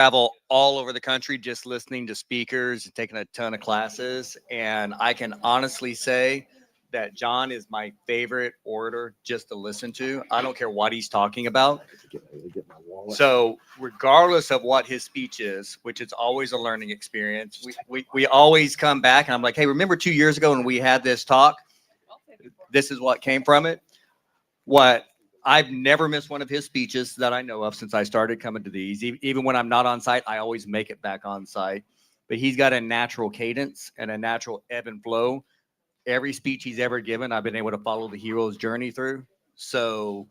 travel all over the country just listening to speakers and taking a ton of classes. And I can honestly say that John is my favorite orator just to listen to. I don't care what he's talking about. So, regardless of what his speech is, which is always a learning experience, we always come back and I'm like, hey, remember 2 years ago when we had this talk? This is what came from it. What I've never missed one of his speeches that I know of since I started coming to these. Even when I'm not on site, I always make it back on site. But he's got a natural cadence and a natural ebb and flow. Every speech he's ever given, I've been able to follow the hero's journey through. So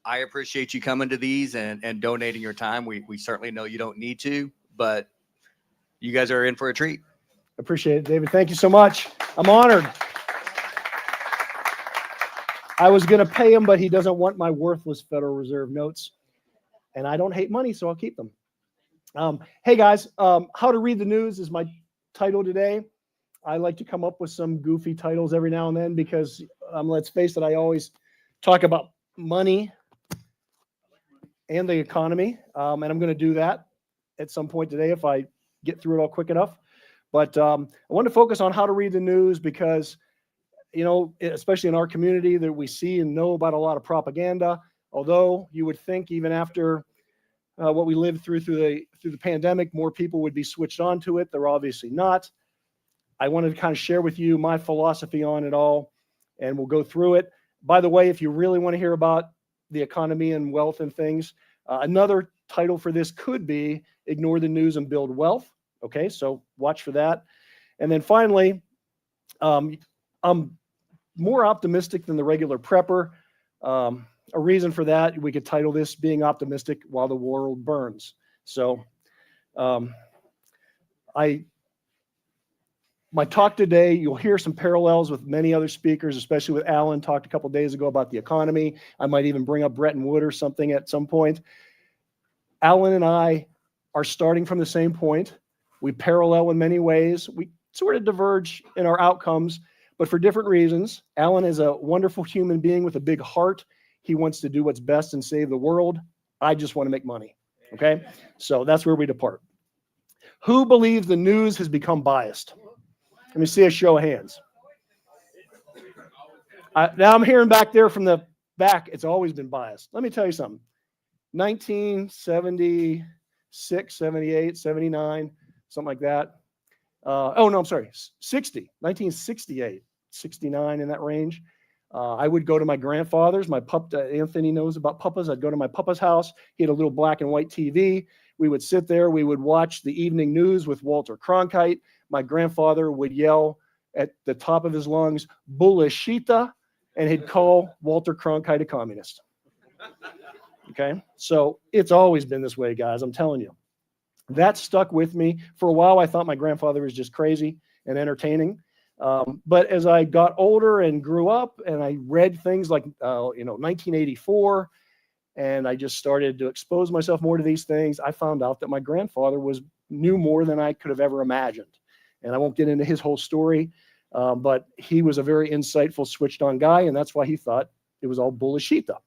I appreciate you coming to these and donating your time. We certainly know you don't need to, but you guys are in for a treat. Appreciate it, David. Thank you so much. I'm honored. I was going to pay him, but he doesn't want my worthless Federal Reserve notes. And I don't hate money, so I'll keep them. Hey, guys, How to Read the News is my title today. I like to come up with some goofy titles every now and then because, let's face it, I always talk about money and the economy. And I'm going to do that at some point today if I get through it all quick enough. But I want to focus on how to read the news because, you know, especially in our community that we see and know about a lot of propaganda, although you would think even after what we lived through the pandemic, more people would be switched on to it. They're obviously not. I wanted to kind of share with you my philosophy on it all, and we'll go through it. By the way, if you really want to hear about the economy and wealth and things, another title for this could be Ignore the News and Build Wealth. Okay, so watch for that. And then finally, I'm more optimistic than the regular prepper. A reason for that, we could title this Being Optimistic While the World Burns. So my talk today, you'll hear some parallels with many other speakers, especially with Alan, talked a couple days ago about the economy. I might even bring up Bretton Woods or something at some point. Alan and I are starting from the same point. We parallel in many ways. We sort of diverge in our outcomes, but for different reasons. Alan is a wonderful human being with a big heart. He wants to do what's best and save the world. I just want to make money. Okay? So that's where we depart. Who believes the news has become biased? Let me see a show of hands. Now I'm hearing back there from the back, it's always been biased. Let me tell you something. 1976, 78, 79, something like that. 1968, 69 in that range. I would go to my grandfather's. My Anthony knows about papas. I'd go to my papa's house. He had a little black and white TV. We would sit there. We would watch the evening news with Walter Cronkite. My grandfather would yell at the top of his lungs, "Bullshita," and he'd call Walter Cronkite a communist. Okay, so it's always been this way, guys. I'm telling you. That stuck with me. For a while, I thought my grandfather was just crazy and entertaining. But as I got older and grew up and I read things like, 1984, and I just started to expose myself more to these things, I found out that my grandfather knew more than I could have ever imagined. And I won't get into his whole story, but he was a very insightful, switched-on guy, and that's why he thought it was all bullshita.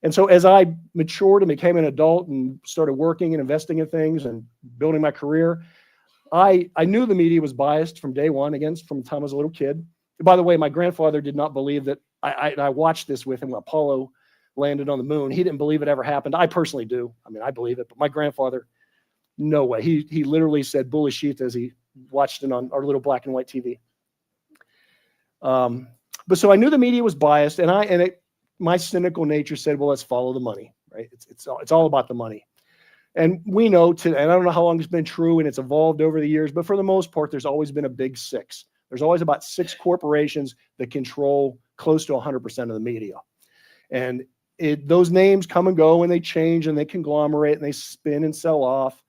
And so as I matured and became an adult and started working and investing in things and building my career, I knew the media was biased from day one, again, from the time I was a little kid. By the way, my grandfather did not believe that. I watched this with him when Apollo landed on the moon. He didn't believe it ever happened. I personally do. I mean, I believe it, but my grandfather, no way. He literally said bullshit as he watched it on our little black and white TV. But so I knew the media was biased, and my cynical nature said, well, let's follow the money, right? It's all about the money. And we know, and I don't know how long it's been true, and it's evolved over the years, but for the most part, there's always been a big six. There's always about 6 corporations that control close to 100% of the media. And those names come and go, and they change, and they conglomerate, and they spin and sell off.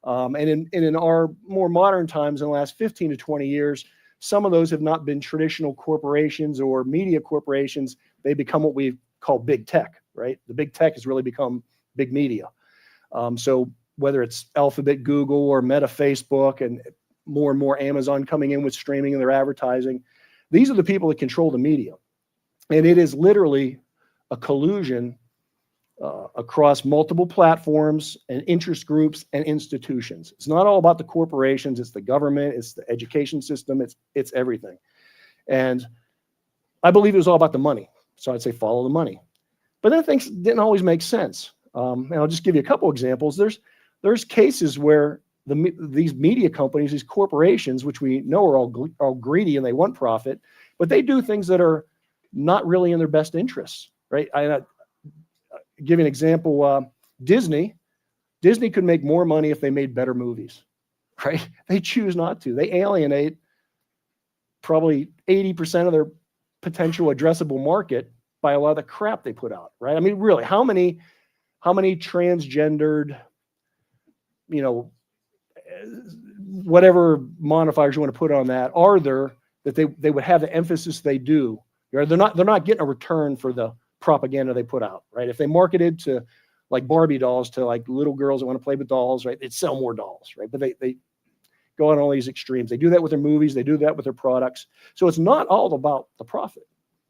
And in our more modern times, in the last 15 to 20 years, some of those have not been traditional corporations or media corporations. They become what we call big tech, right? The big tech has really become big media. So whether it's Alphabet, Google, or Meta, Facebook, and more Amazon coming in with streaming and their advertising, these are the people that control the media. And it is literally a collusion across multiple platforms and interest groups and institutions. It's not all about the corporations, it's the government, it's the education system, it's everything. And I believe it was all about the money. So I'd say follow the money. But then things didn't always make sense. And I'll just give you a couple examples. There's cases where these media companies, these corporations, which we know are all greedy and they want profit, but they do things that are not really in their best interests, right? I give you an example. Disney could make more money if they made better movies, right? They choose not to. They alienate probably 80% of their potential addressable market by a lot of the crap they put out, right? I mean, really, how many transgendered, whatever modifiers you want to put on that, are there that they would have the emphasis they do? They're not getting a return for the propaganda they put out, right? If they marketed to like Barbie dolls to like little girls that want to play with dolls, right, they'd sell more dolls, right? But they go on all these extremes. They do that with their movies. They do that with their products. So it's not all about the profit.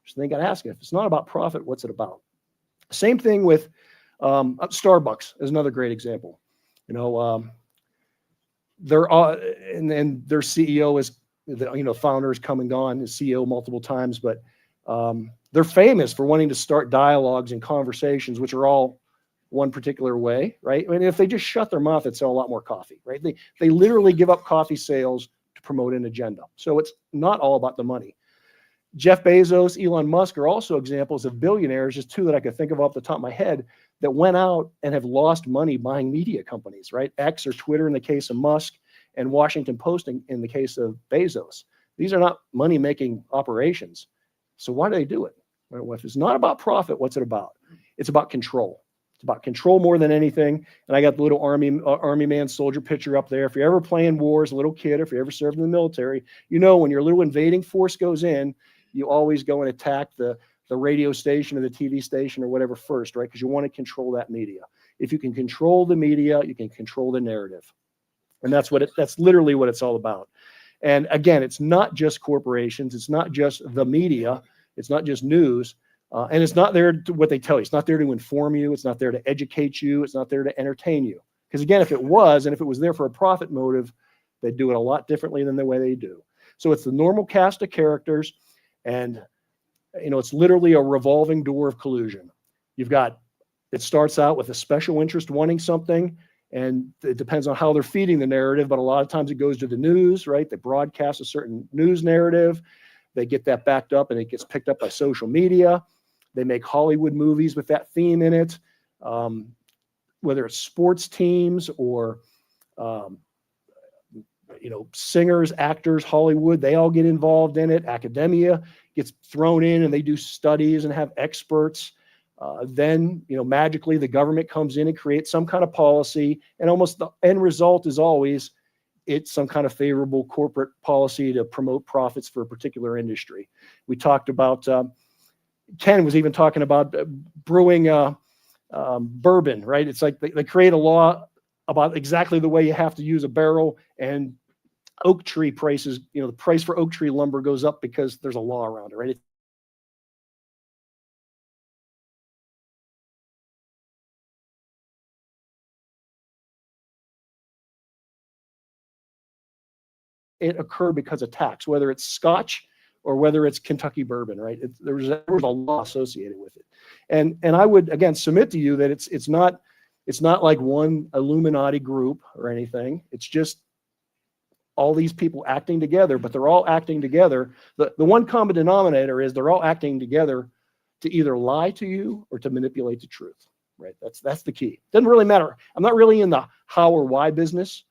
So they got to ask it, if it's not about profit, what's it about? Same thing with Starbucks is another great example. Their CEO is, founder has come and gone as CEO multiple times, but they're famous for wanting to start dialogues and conversations, which are all one particular way, right? I mean, if they just shut their mouth, they'd sell a lot more coffee, right? They literally give up coffee sales to promote an agenda. So it's not all about the money. Jeff Bezos, Elon Musk are also examples of billionaires, just two that I could think of off the top of my head, that went out and have lost money buying media companies, right? X or Twitter in the case of Musk, and Washington Post in the case of Bezos. These are not money-making operations. So why do they do it? Well, if it's not about profit, what's it about? It's about control. It's about control more than anything. And I got the little army man soldier picture up there. If you're ever playing war as a little kid, if you ever served in the military, when your little invading force goes in, you always go and attack the radio station or the TV station or whatever first, right? Because you want to control that media. If you can control the media, you can control the narrative. And that's literally what it's all about. And again, it's not just corporations. It's not just the media. It's not just news. And it's not there to what they tell you. It's not there to inform you. It's not there to educate you. It's not there to entertain you. Because again, if it was, and if it was there for a profit motive, they'd do it a lot differently than the way they do. So it's the normal cast of characters. And, it's literally a revolving door of collusion. It starts out with a special interest wanting something, and it depends on how they're feeding the narrative, but a lot of times it goes to the news, right? They broadcast a certain news narrative. They get that backed up, and it gets picked up by social media. They make Hollywood movies with that theme in it, whether it's sports teams or, singers, actors, Hollywood, they all get involved in it. Academia gets thrown in, and they do studies and have experts. Then, magically the government comes in and creates some kind of policy, and almost the end result is always it's some kind of favorable corporate policy to promote profits for a particular industry. We talked about, Ken was even talking about brewing bourbon, right? It's like they create a law about exactly the way you have to use a barrel, and oak tree prices, the price for oak tree lumber goes up because there's a law around it, right? It occurred because of tax, whether it's Scotch or whether it's Kentucky bourbon, right? There was a law associated with it. And I would, again, submit to you that it's not like one Illuminati group or anything. It's just all these people acting together, but they're all acting together. The one common denominator is they're all acting together to either lie to you or to manipulate the truth, right? That's the key. Doesn't really matter. I'm not really in the how or why business.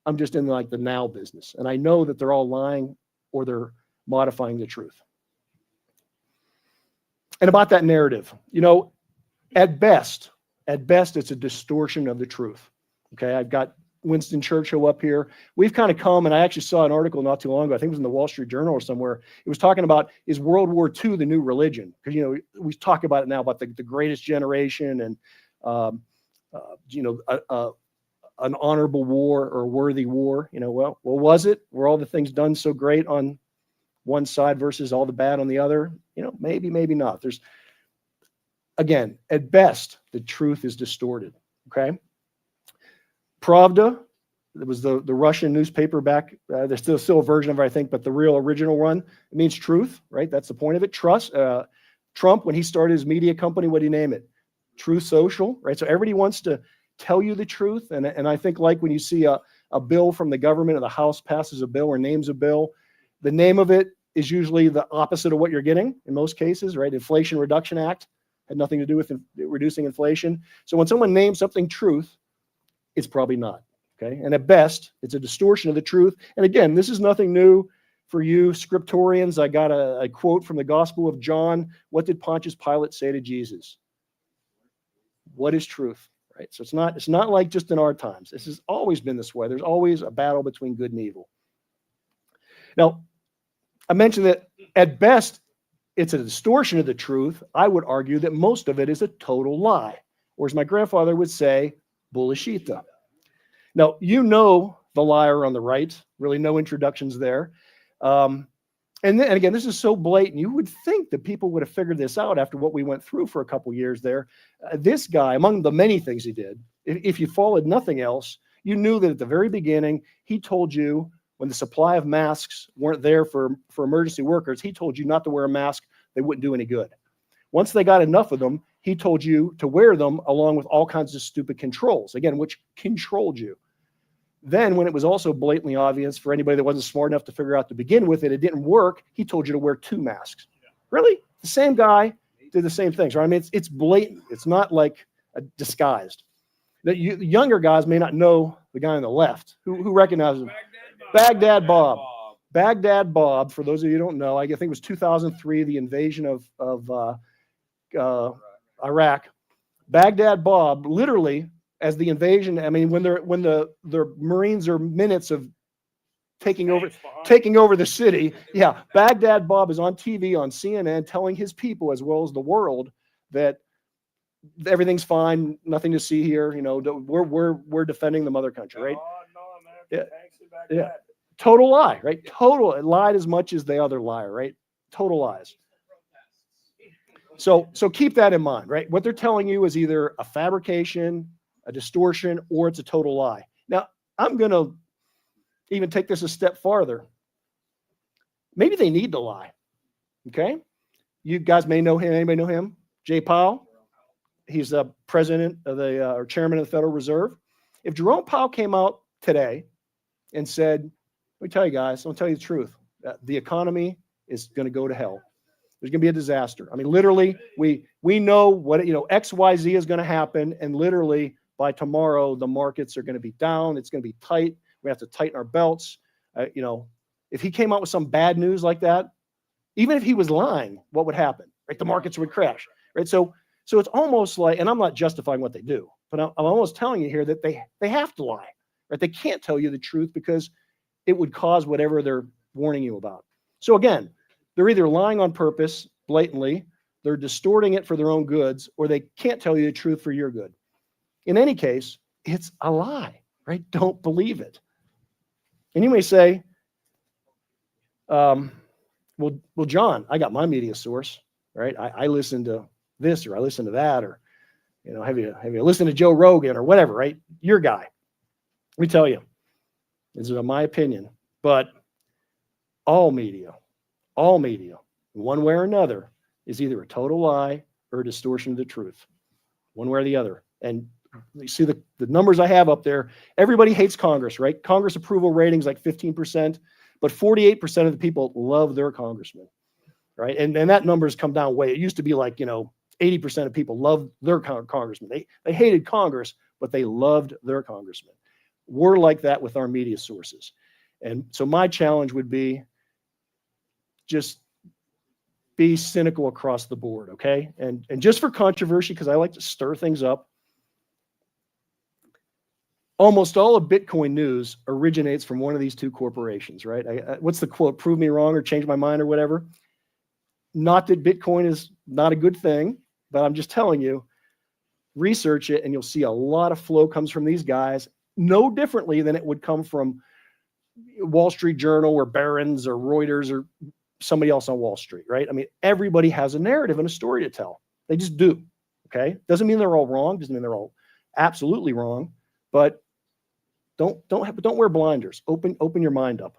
I'm just in like the now business. And I know that they're all lying or they're modifying the truth. And about that narrative, at best, it's a distortion of the truth. Okay. I've got Winston Churchill up here. We've kind of come, and I actually saw an article not too long ago. I think it was in the Wall Street Journal or somewhere. It was talking about, is World War II the new religion? Because, we talk about it now about the greatest generation and, an honorable war or worthy war. Well, was it? Were all the things done so great on one side versus all the bad on the other? Maybe not. again, at best, the truth is distorted. Okay. Pravda, it was the Russian newspaper back. There's still a version of it, I think, but the real original one, it means truth, right? That's the point of it. Trump, when he started his media company, what did he name it? Truth Social, right? So everybody wants to tell you the truth. And I think like when you see a bill from the government or the House passes a bill or names a bill, the name of it is usually the opposite of what you're getting in most cases, right? Inflation Reduction Act had nothing to do with reducing inflation. So when someone names something truth, it's probably not, okay? And at best, it's a distortion of the truth. And again, this is nothing new for you scriptorians. I got a quote from the Gospel of John. What did Pontius Pilate say to Jesus? What is truth, right? So it's not like just in our times. This has always been this way. There's always a battle between good and evil. Now, I mentioned that at best, it's a distortion of the truth. I would argue that most of it is a total lie, or as my grandfather would say, bullshita. Now, you know the liar on the right, really no introductions there. And again, this is so blatant. You would think that people would have figured this out after what we went through for a couple years there. This guy, among the many things he did, if you followed nothing else, you knew that at the very beginning, he told you when the supply of masks weren't there for emergency workers, he told you not to wear a mask. They wouldn't do any good. Once they got enough of them, he told you to wear them along with all kinds of stupid controls, again, which controlled you. Then when it was also blatantly obvious for anybody that wasn't smart enough to figure out to begin with it didn't work, he told you to wear 2 masks. Really? The same guy did the same things, right? I mean, it's blatant. It's not like disguised. The younger guys may not know the guy on the left. Who recognizes him? Baghdad Bob. Baghdad Bob, for those of you who don't know, I think it was 2003, the invasion of Iraq. Baghdad Bob, literally, as the invasion, I mean, when the Marines are minutes of taking over the city, yeah, Baghdad Bob is on TV on CNN telling his people as well as the world that everything's fine, nothing to see here. You know, we're defending the mother country, right? Yeah. Total lie, right? Total. It lied as much as the other liar, right? Total lies. So keep that in mind, right? What they're telling you is either a fabrication, a distortion, or it's a total lie. Now, I'm going to even take this a step farther. Maybe they need to lie, okay? You guys may know him. Anybody know him? Jay Powell. He's the president of or chairman of the Federal Reserve. If Jerome Powell came out today and said, let me tell you guys, I'm going to tell you the truth. The economy is going to go to hell. There's going to be a disaster. I mean, literally, we know what, XYZ is going to happen. And literally by tomorrow, the markets are going to be down. It's going to be tight. We have to tighten our belts. If he came out with some bad news like that, even if he was lying, what would happen? Right? The markets would crash. Right? So it's almost like, and I'm not justifying what they do, but I'm almost telling you here that they have to lie. Right? They can't tell you the truth because it would cause whatever they're warning you about. So again, they're either lying on purpose, blatantly, they're distorting it for their own goods, or they can't tell you the truth for your good. In any case, it's a lie, right? Don't believe it. And you may say, well, John, I got my media source, right? I listen to this, or I listen to that, or have you listened to Joe Rogan or whatever, right? Your guy. Let me tell you, this is my opinion, but all media, one way or another, is either a total lie or a distortion of the truth, one way or the other. And you see the numbers I have up there. Everybody hates Congress, right? Congress approval ratings like 15%, but 48% of the people love their congressman, right? And that number's come down way. It used to be like 80% of people love their congressman. They hated Congress, but they loved their congressman. We're like that with our media sources. And so my challenge would be just be cynical across the board, okay? And just for controversy, because I like to stir things up, almost all of Bitcoin news originates from one of these two corporations, right? What's the quote? Prove me wrong or change my mind or whatever. Not that Bitcoin is not a good thing, but I'm just telling you, research it and you'll see a lot of flow comes from these guys, no differently than it would come from Wall Street Journal or Barron's or Reuters or somebody else on Wall Street, right? I mean, everybody has a narrative and a story to tell. They just do. Okay, doesn't mean they're all wrong. Doesn't mean they're all absolutely wrong. But don't wear blinders. Open your mind up.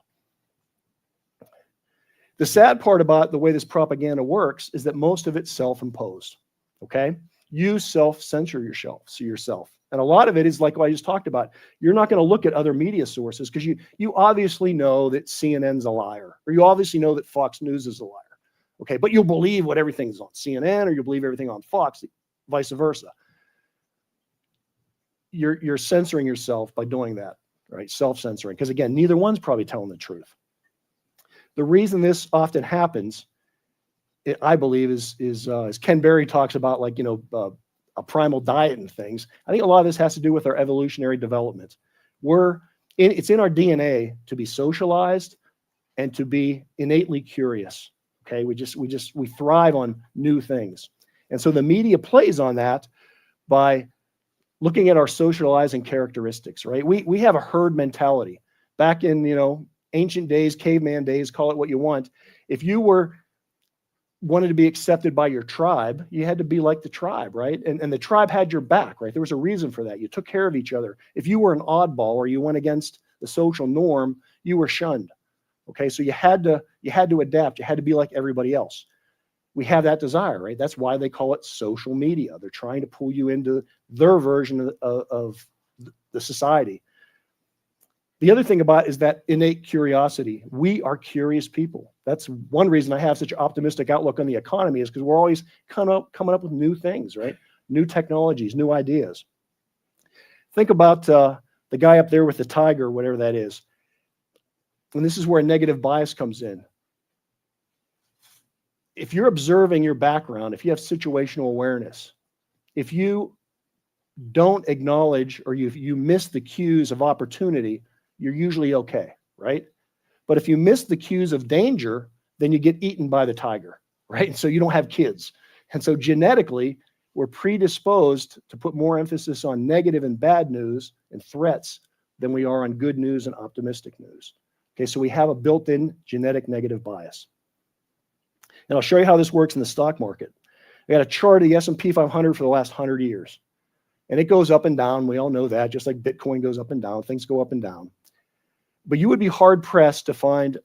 The sad part about the way this propaganda works is that most of it's self-imposed. Okay, you self-censor yourself. And a lot of it is like what I just talked about. You're not going to look at other media sources because you obviously know that CNN's a liar, or you obviously know that Fox News is a liar. Okay, but you'll believe what everything's on CNN, or you'll believe everything on Fox, vice versa. You're censoring yourself by doing that, right? Self-censoring, because again, neither one's probably telling the truth. The reason this often happens, I believe, is as Ken Berry talks about, like, a primal diet and things. I think a lot of this has to do with our evolutionary development. It's in our DNA to be socialized and to be innately curious. Okay, we thrive on new things, and so the media plays on that by looking at our socializing characteristics. Right, we have a herd mentality. Back in ancient days, caveman days, call it what you want. If you wanted to be accepted by your tribe, you had to be like the tribe, right? And the tribe had your back, right? There was a reason for that. You took care of each other. If you were an oddball or you went against the social norm, you were shunned. Okay, so you had to adapt. You had to be like everybody else. We have that desire, right? That's why they call it social media. They're trying to pull you into their version of the society. The other thing about it is that innate curiosity. We are curious people. That's one reason I have such an optimistic outlook on the economy, is because we're always coming up with new things, right? New technologies, new ideas. Think about the guy up there with the tiger, whatever that is. And this is where a negative bias comes in. If you're observing your background, if you have situational awareness, if you don't acknowledge or you miss the cues of opportunity, you're usually okay, right? But if you miss the cues of danger, then you get eaten by the tiger, right? And so you don't have kids. And so genetically, we're predisposed to put more emphasis on negative and bad news and threats than we are on good news and optimistic news. Okay, so we have a built-in genetic negative bias. And I'll show you how this works in the stock market. I got a chart of the S&P 500 for the last 100 years. And it goes up and down. We all know that, just like Bitcoin goes up and down. Things go up and down. But you would be hard-pressed to find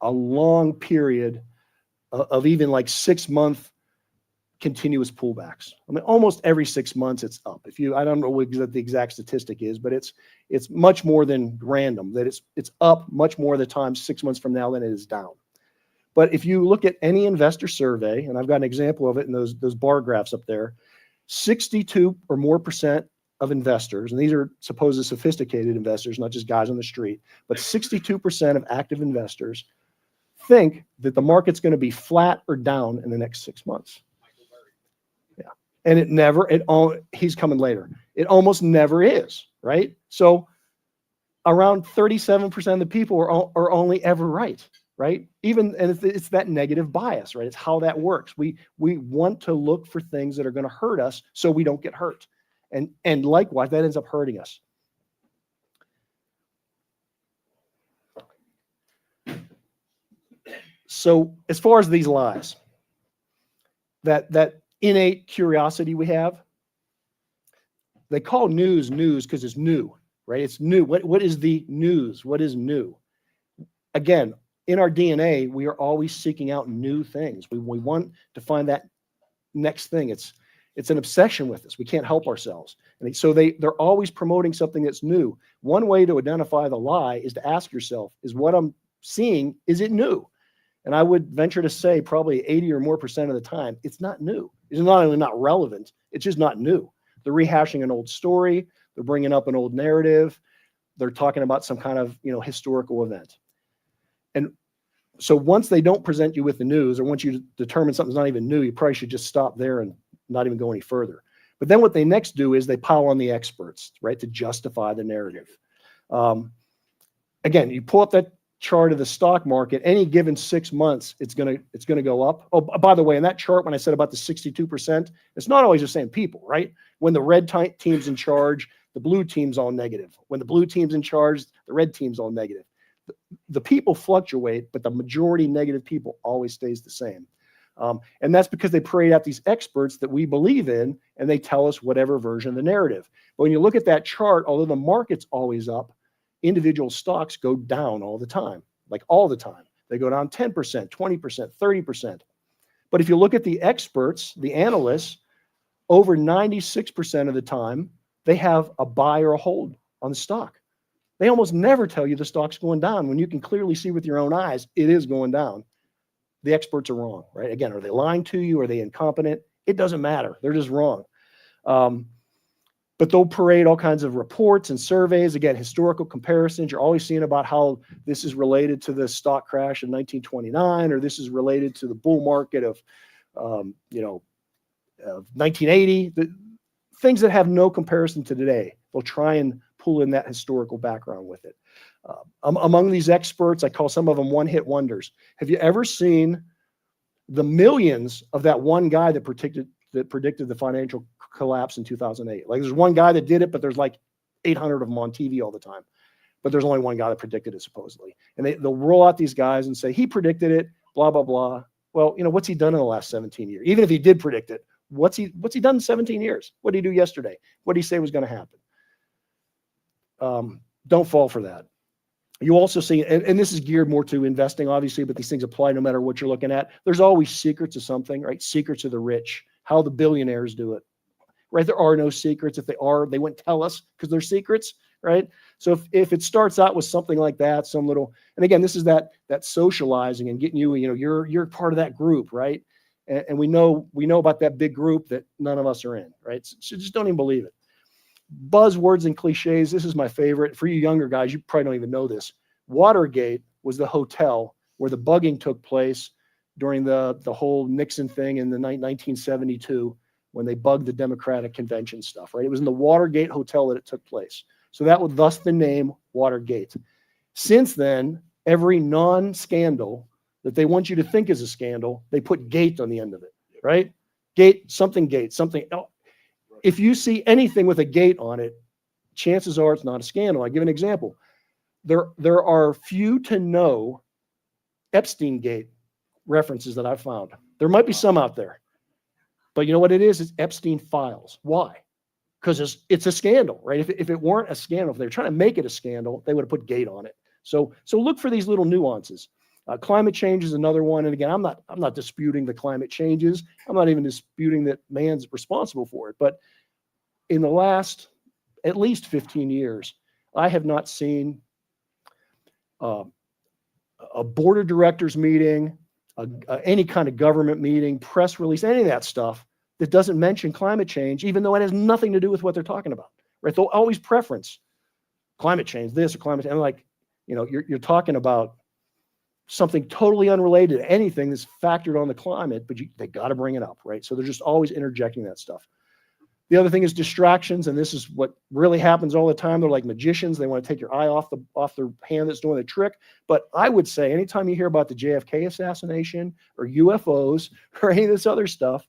a long period of even like 6-month continuous pullbacks. I mean, almost every 6 months it's up. I don't know what the exact statistic is, but it's much more than random. That it's up much more of the time 6 months from now than it is down. But if you look at any investor survey, and I've got an example of it in those bar graphs up there, 62 or more % of investors, and these are supposed sophisticated investors, not just guys on the street, but 62% of active investors think that the market's going to be flat or down in the next 6 months. Yeah, and he's coming later. It almost never is, right? So around 37% of the people are only ever right, right? And it's that negative bias, right? It's how that works. We want to look for things that are going to hurt us so we don't get hurt. And likewise, that ends up hurting us. So as far as these lies, that innate curiosity we have, they call news because it's new, right? It's new. What is the news? What is new? Again, in our DNA, we are always seeking out new things. We want to find that next thing. It's an obsession with us. We can't help ourselves. And so they're always promoting something that's new. One way to identify the lie is to ask yourself, is what I'm seeing, is it new? And I would venture to say probably 80 or more % of the time, it's not new. It's not only not relevant, it's just not new. They're rehashing an old story. They're bringing up an old narrative. They're talking about some kind of historical event. And so once they don't present you with the news, or once you determine something's not even new, you probably should just stop there and not even go any further. But then what they next do is they pile on the experts, right, to justify the narrative. Again, you pull up that chart of the stock market, any given 6 months, it's gonna go up. Oh, by the way, in that chart, when I said about the 62%, it's not always the same people, right? When the red team's in charge, the blue team's all negative. When the blue team's in charge, the red team's all negative. The people fluctuate, but the majority negative people always stays the same. And that's because they parade out these experts that we believe in, and they tell us whatever version of the narrative. But when you look at that chart, although the market's always up, individual stocks go down all the time, like all the time. They go down 10%, 20%, 30%. But if you look at the experts, the analysts, over 96% of the time, they have a buy or a hold on the stock. They almost never tell you the stock's going down when you can clearly see with your own eyes it is going down. The experts are wrong, right? Again, are they lying to you? Are they incompetent? It doesn't matter. They're just wrong. But they'll parade all kinds of reports and surveys. Again, historical comparisons. You're always seeing about how this is related to the stock crash in 1929, or this is related to the bull market of 1980. The things that have no comparison to today. They'll try and pull in that historical background with it. Among these experts, I call some of them one-hit wonders. Have you ever seen the millions of that one guy that predicted the financial collapse in 2008? Like, there's one guy that did it, but there's like 800 of them on TV all the time. But there's only one guy that predicted it, supposedly. And they'll roll out these guys and say, he predicted it, blah, blah, blah. Well, what's he done in the last 17 years? Even if he did predict it, what's he done in 17 years? What did he do yesterday? What did he say was going to happen? Don't fall for that. You also see, and this is geared more to investing, obviously, but these things apply no matter what you're looking at. There's always secrets of something, right? Secrets of the rich, how the billionaires do it, right? There are no secrets. If they are, they wouldn't tell us because they're secrets, right? So if it starts out with something like that, some little, and again, this is that socializing and getting you're part of that group, right? And we know about that big group that none of us are in, right? So just don't even believe it. Buzzwords and cliches. This is my favorite. For you younger guys, you probably don't even know this. Watergate was the hotel where the bugging took place during the whole Nixon thing in the 1972 when they bugged the Democratic convention stuff, right? It was in the Watergate Hotel that it took place. So that was thus the name Watergate. Since then, every non-scandal that they want you to think is a scandal, they put gate on the end of it, right? Gate, something. If you see anything with a gate on it, chances are it's not a scandal. I give an example. There are few to no Epstein Gate references that I've found. There might be some out there, but you know what it is? It's Epstein files. Why? Because it's a scandal, right? If it weren't a scandal, if they were trying to make it a scandal, they would have put gate on it. So look for these little nuances. Climate change is another one. And again, I'm not disputing the climate changes. I'm not even disputing that man's responsible for it. But in the last at least 15 years, I have not seen a board of directors meeting, any kind of government meeting, press release, any of that stuff that doesn't mention climate change, even though it has nothing to do with what they're talking about, right? They'll always preference climate change, this or climate change. And like, you're talking about something totally unrelated to anything that's factored on the climate, but they got to bring it up, right? So they're just always interjecting that stuff. The other thing is distractions, and this is what really happens all the time. They're like magicians. They want to take your eye off the hand that's doing the trick. But I would say anytime you hear about the JFK assassination or UFOs or any of this other stuff,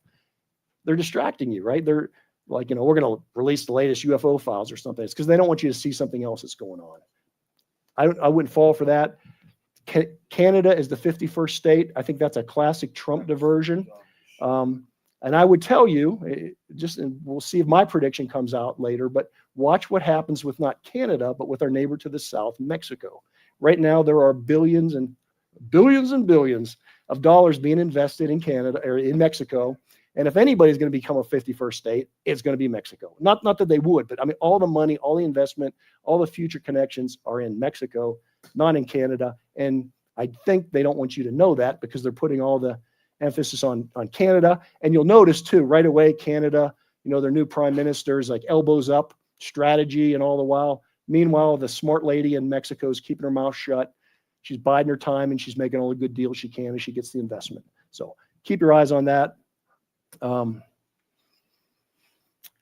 they're distracting you, right? They're like, we're going to release the latest UFO files or something. It's because they don't want you to see something else that's going on. I wouldn't fall for that. Canada is the 51st state. I think that's a classic Trump diversion. And I would tell you, and we'll see if my prediction comes out later, but watch what happens with not Canada, but with our neighbor to the south, Mexico. Right now, there are billions and billions of dollars being invested in Canada or in Mexico. And if anybody's going to become a 51st state, it's going to be Mexico. Not that they would, but I mean, all the money, all the investment, all the future connections are in Mexico, not in Canada. And I think they don't want you to know that because they're putting all the emphasis on Canada. And you'll notice too, right away, Canada, their new prime minister is like elbows up strategy and all the while. Meanwhile, the smart lady in Mexico is keeping her mouth shut. She's biding her time and she's making all the good deals she can as she gets the investment. So keep your eyes on that.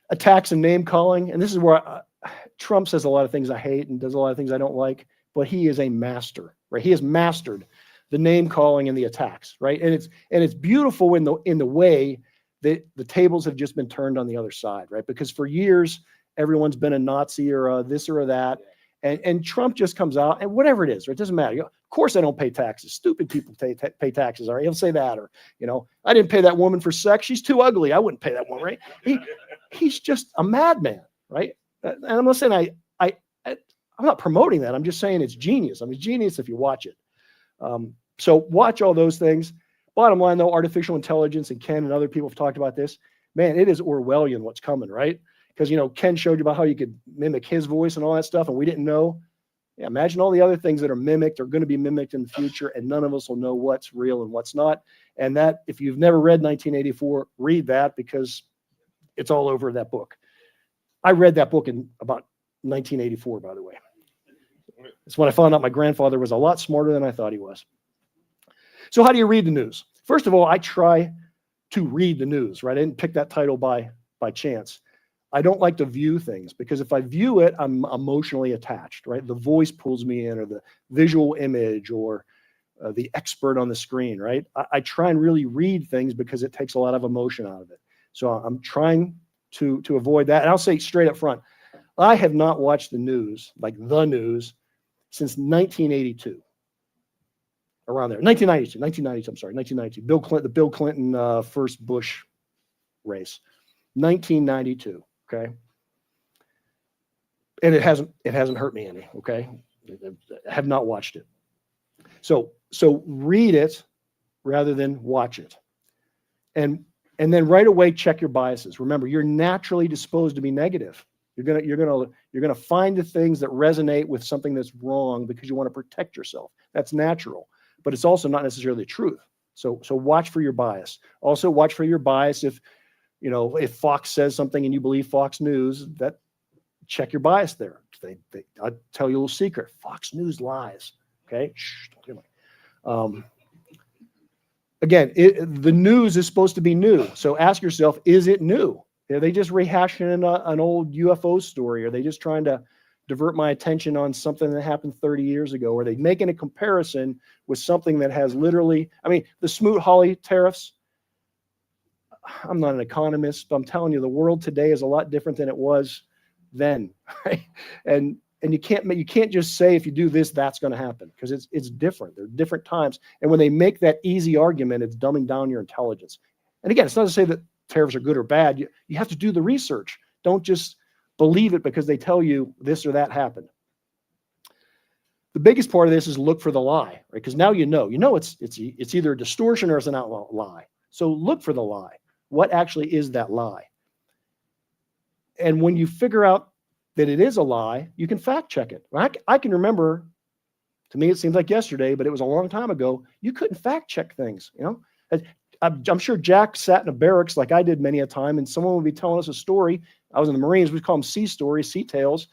Attacks and name calling. And this is where Trump says a lot of things I hate and does a lot of things I don't like, but he is a master, right? He has mastered the name calling and the attacks, right? And it's beautiful in the way that the tables have just been turned on the other side, right? Because for years, everyone's been a Nazi or a this or a that. And Trump just comes out and whatever it is, right? It doesn't matter. Of course I don't pay taxes. Stupid people pay taxes. All right. He'll say that, or, I didn't pay that woman for sex. She's too ugly. I wouldn't pay that woman, right? He's just a madman, right? And I'm not saying I'm not promoting that. I'm just saying it's genius. I mean, genius if you watch it. So watch all those things. Bottom line, though, artificial intelligence, and Ken and other people have talked about this. Man, it is Orwellian what's coming, right? Because, Ken showed you about how you could mimic his voice and all that stuff, and we didn't know. Yeah, imagine all the other things that are mimicked are going to be mimicked in the future, and none of us will know what's real and what's not. And that, if you've never read 1984, read that because it's all over that book. I read that book in about 1984, by the way. It's when I found out my grandfather was a lot smarter than I thought he was. So how do you read the news? First of all, I try to read the news, right? I didn't pick that title by chance. I don't like to view things because if I view it, I'm emotionally attached, right? The voice pulls me in, or the visual image, or the expert on the screen, right? I try and really read things because it takes a lot of emotion out of it. So I'm trying to avoid that. And I'll say straight up front, I have not watched the news, like the news, since 1982. Around there, 1992, I'm sorry, 1992. The Bill Clinton first Bush race, 1992. Okay, and it hasn't hurt me any. Okay, I have not watched it. So read it rather than watch it, and then right away check your biases. Remember, you're naturally disposed to be negative. You're gonna find the things that resonate with something that's wrong because you want to protect yourself. That's natural. But it's also not necessarily the truth. So watch for your bias. Also watch for your bias if Fox says something and you believe Fox News, that check your bias there. I'll tell you a little secret. Fox News lies. Okay. Shh, don't tell me. Again, the news is supposed to be new. So ask yourself, is it new? Are they just rehashing an old UFO story? Are they just trying to divert my attention on something that happened 30 years ago? Are they making a comparison with something that has literally, the Smoot-Hawley tariffs? I'm not an economist, but I'm telling you, the world today is a lot different than it was then, right? And you can't just say if you do this, that's going to happen, because it's different. They're different times. And when they make that easy argument, it's dumbing down your intelligence. And again, it's not to say that tariffs are good or bad. You have to do the research. Don't just believe it because they tell you this or that happened. The biggest part of this is look for the lie, right? Because now it's either a distortion or it's an outlaw lie. So look for the lie. What actually is that lie? And when you figure out that it is a lie, you can fact check it. I can remember, to me it seems like yesterday, but it was a long time ago, you couldn't fact check things. I'm sure Jack sat in a barracks like I did many a time, and someone would be telling us a story. I was in the Marines. We call them sea stories, sea tales.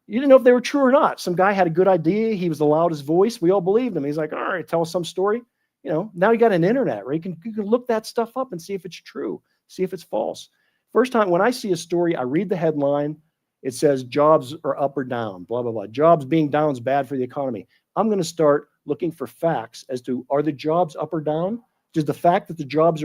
You didn't know if they were true or not. Some guy had a good idea. He was the loudest voice. We all believed him. He's like, all right, tell us some story. Now you got an internet, right? You can look that stuff up and see if it's true, see if it's false. First time when I see a story, I read the headline. It says jobs are up or down, blah, blah, blah. Jobs being down is bad for the economy. I'm going to start looking for facts as to, are the jobs up or down? Does the fact that the jobs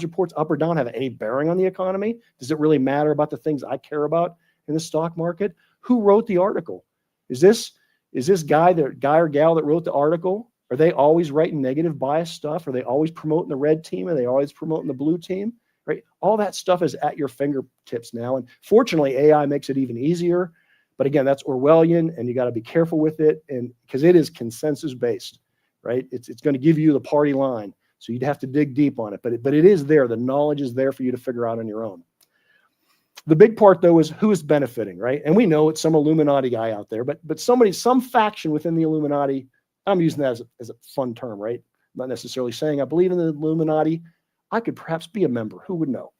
reports up or down have any bearing on the economy? Does it really matter about the things I care about in the stock market? Who wrote the article? Is this guy or gal that wrote the article? Are they always writing negative bias stuff? Are they always promoting the red team? Are they always promoting the blue team? Right? All that stuff is at your fingertips now. And fortunately, AI makes it even easier. But again, that's Orwellian, and you got to be careful with it, and because it is consensus based, right? It's going to give you the party line. So you'd have to dig deep on it, but it is there. The knowledge is there for you to figure out on your own. The big part, though, is who is benefiting, right? And we know it's some Illuminati guy out there, but some faction within the Illuminati. I'm using that as a fun term, right? I'm not necessarily saying I believe in the Illuminati. I could perhaps be a member. Who would know?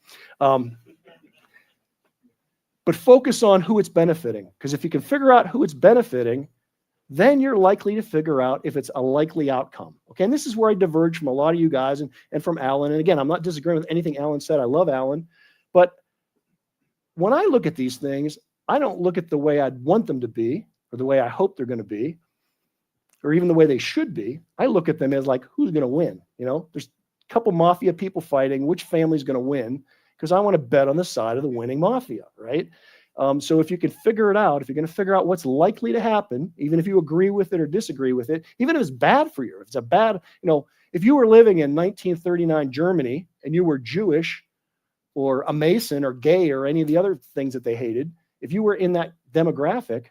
But focus on who it's benefiting, because if you can figure out who it's benefiting, then you're likely to figure out if it's a likely outcome. Okay, and this is where I diverge from a lot of you guys and from Alan. And again, I'm not disagreeing with anything Alan said. I love Alan. But when I look at these things, I don't look at the way I'd want them to be, or the way I hope they're going to be, or even the way they should be. I look at them as like, who's going to win? There's a couple mafia people fighting. Which family's going to win? Because I want to bet on the side of the winning mafia, right? So if you can figure it out, if you're going to figure out what's likely to happen, even if you agree with it or disagree with it, even if it's bad for you, if it's a bad, if you were living in 1939 Germany and you were Jewish or a Mason or gay or any of the other things that they hated, if you were in that demographic,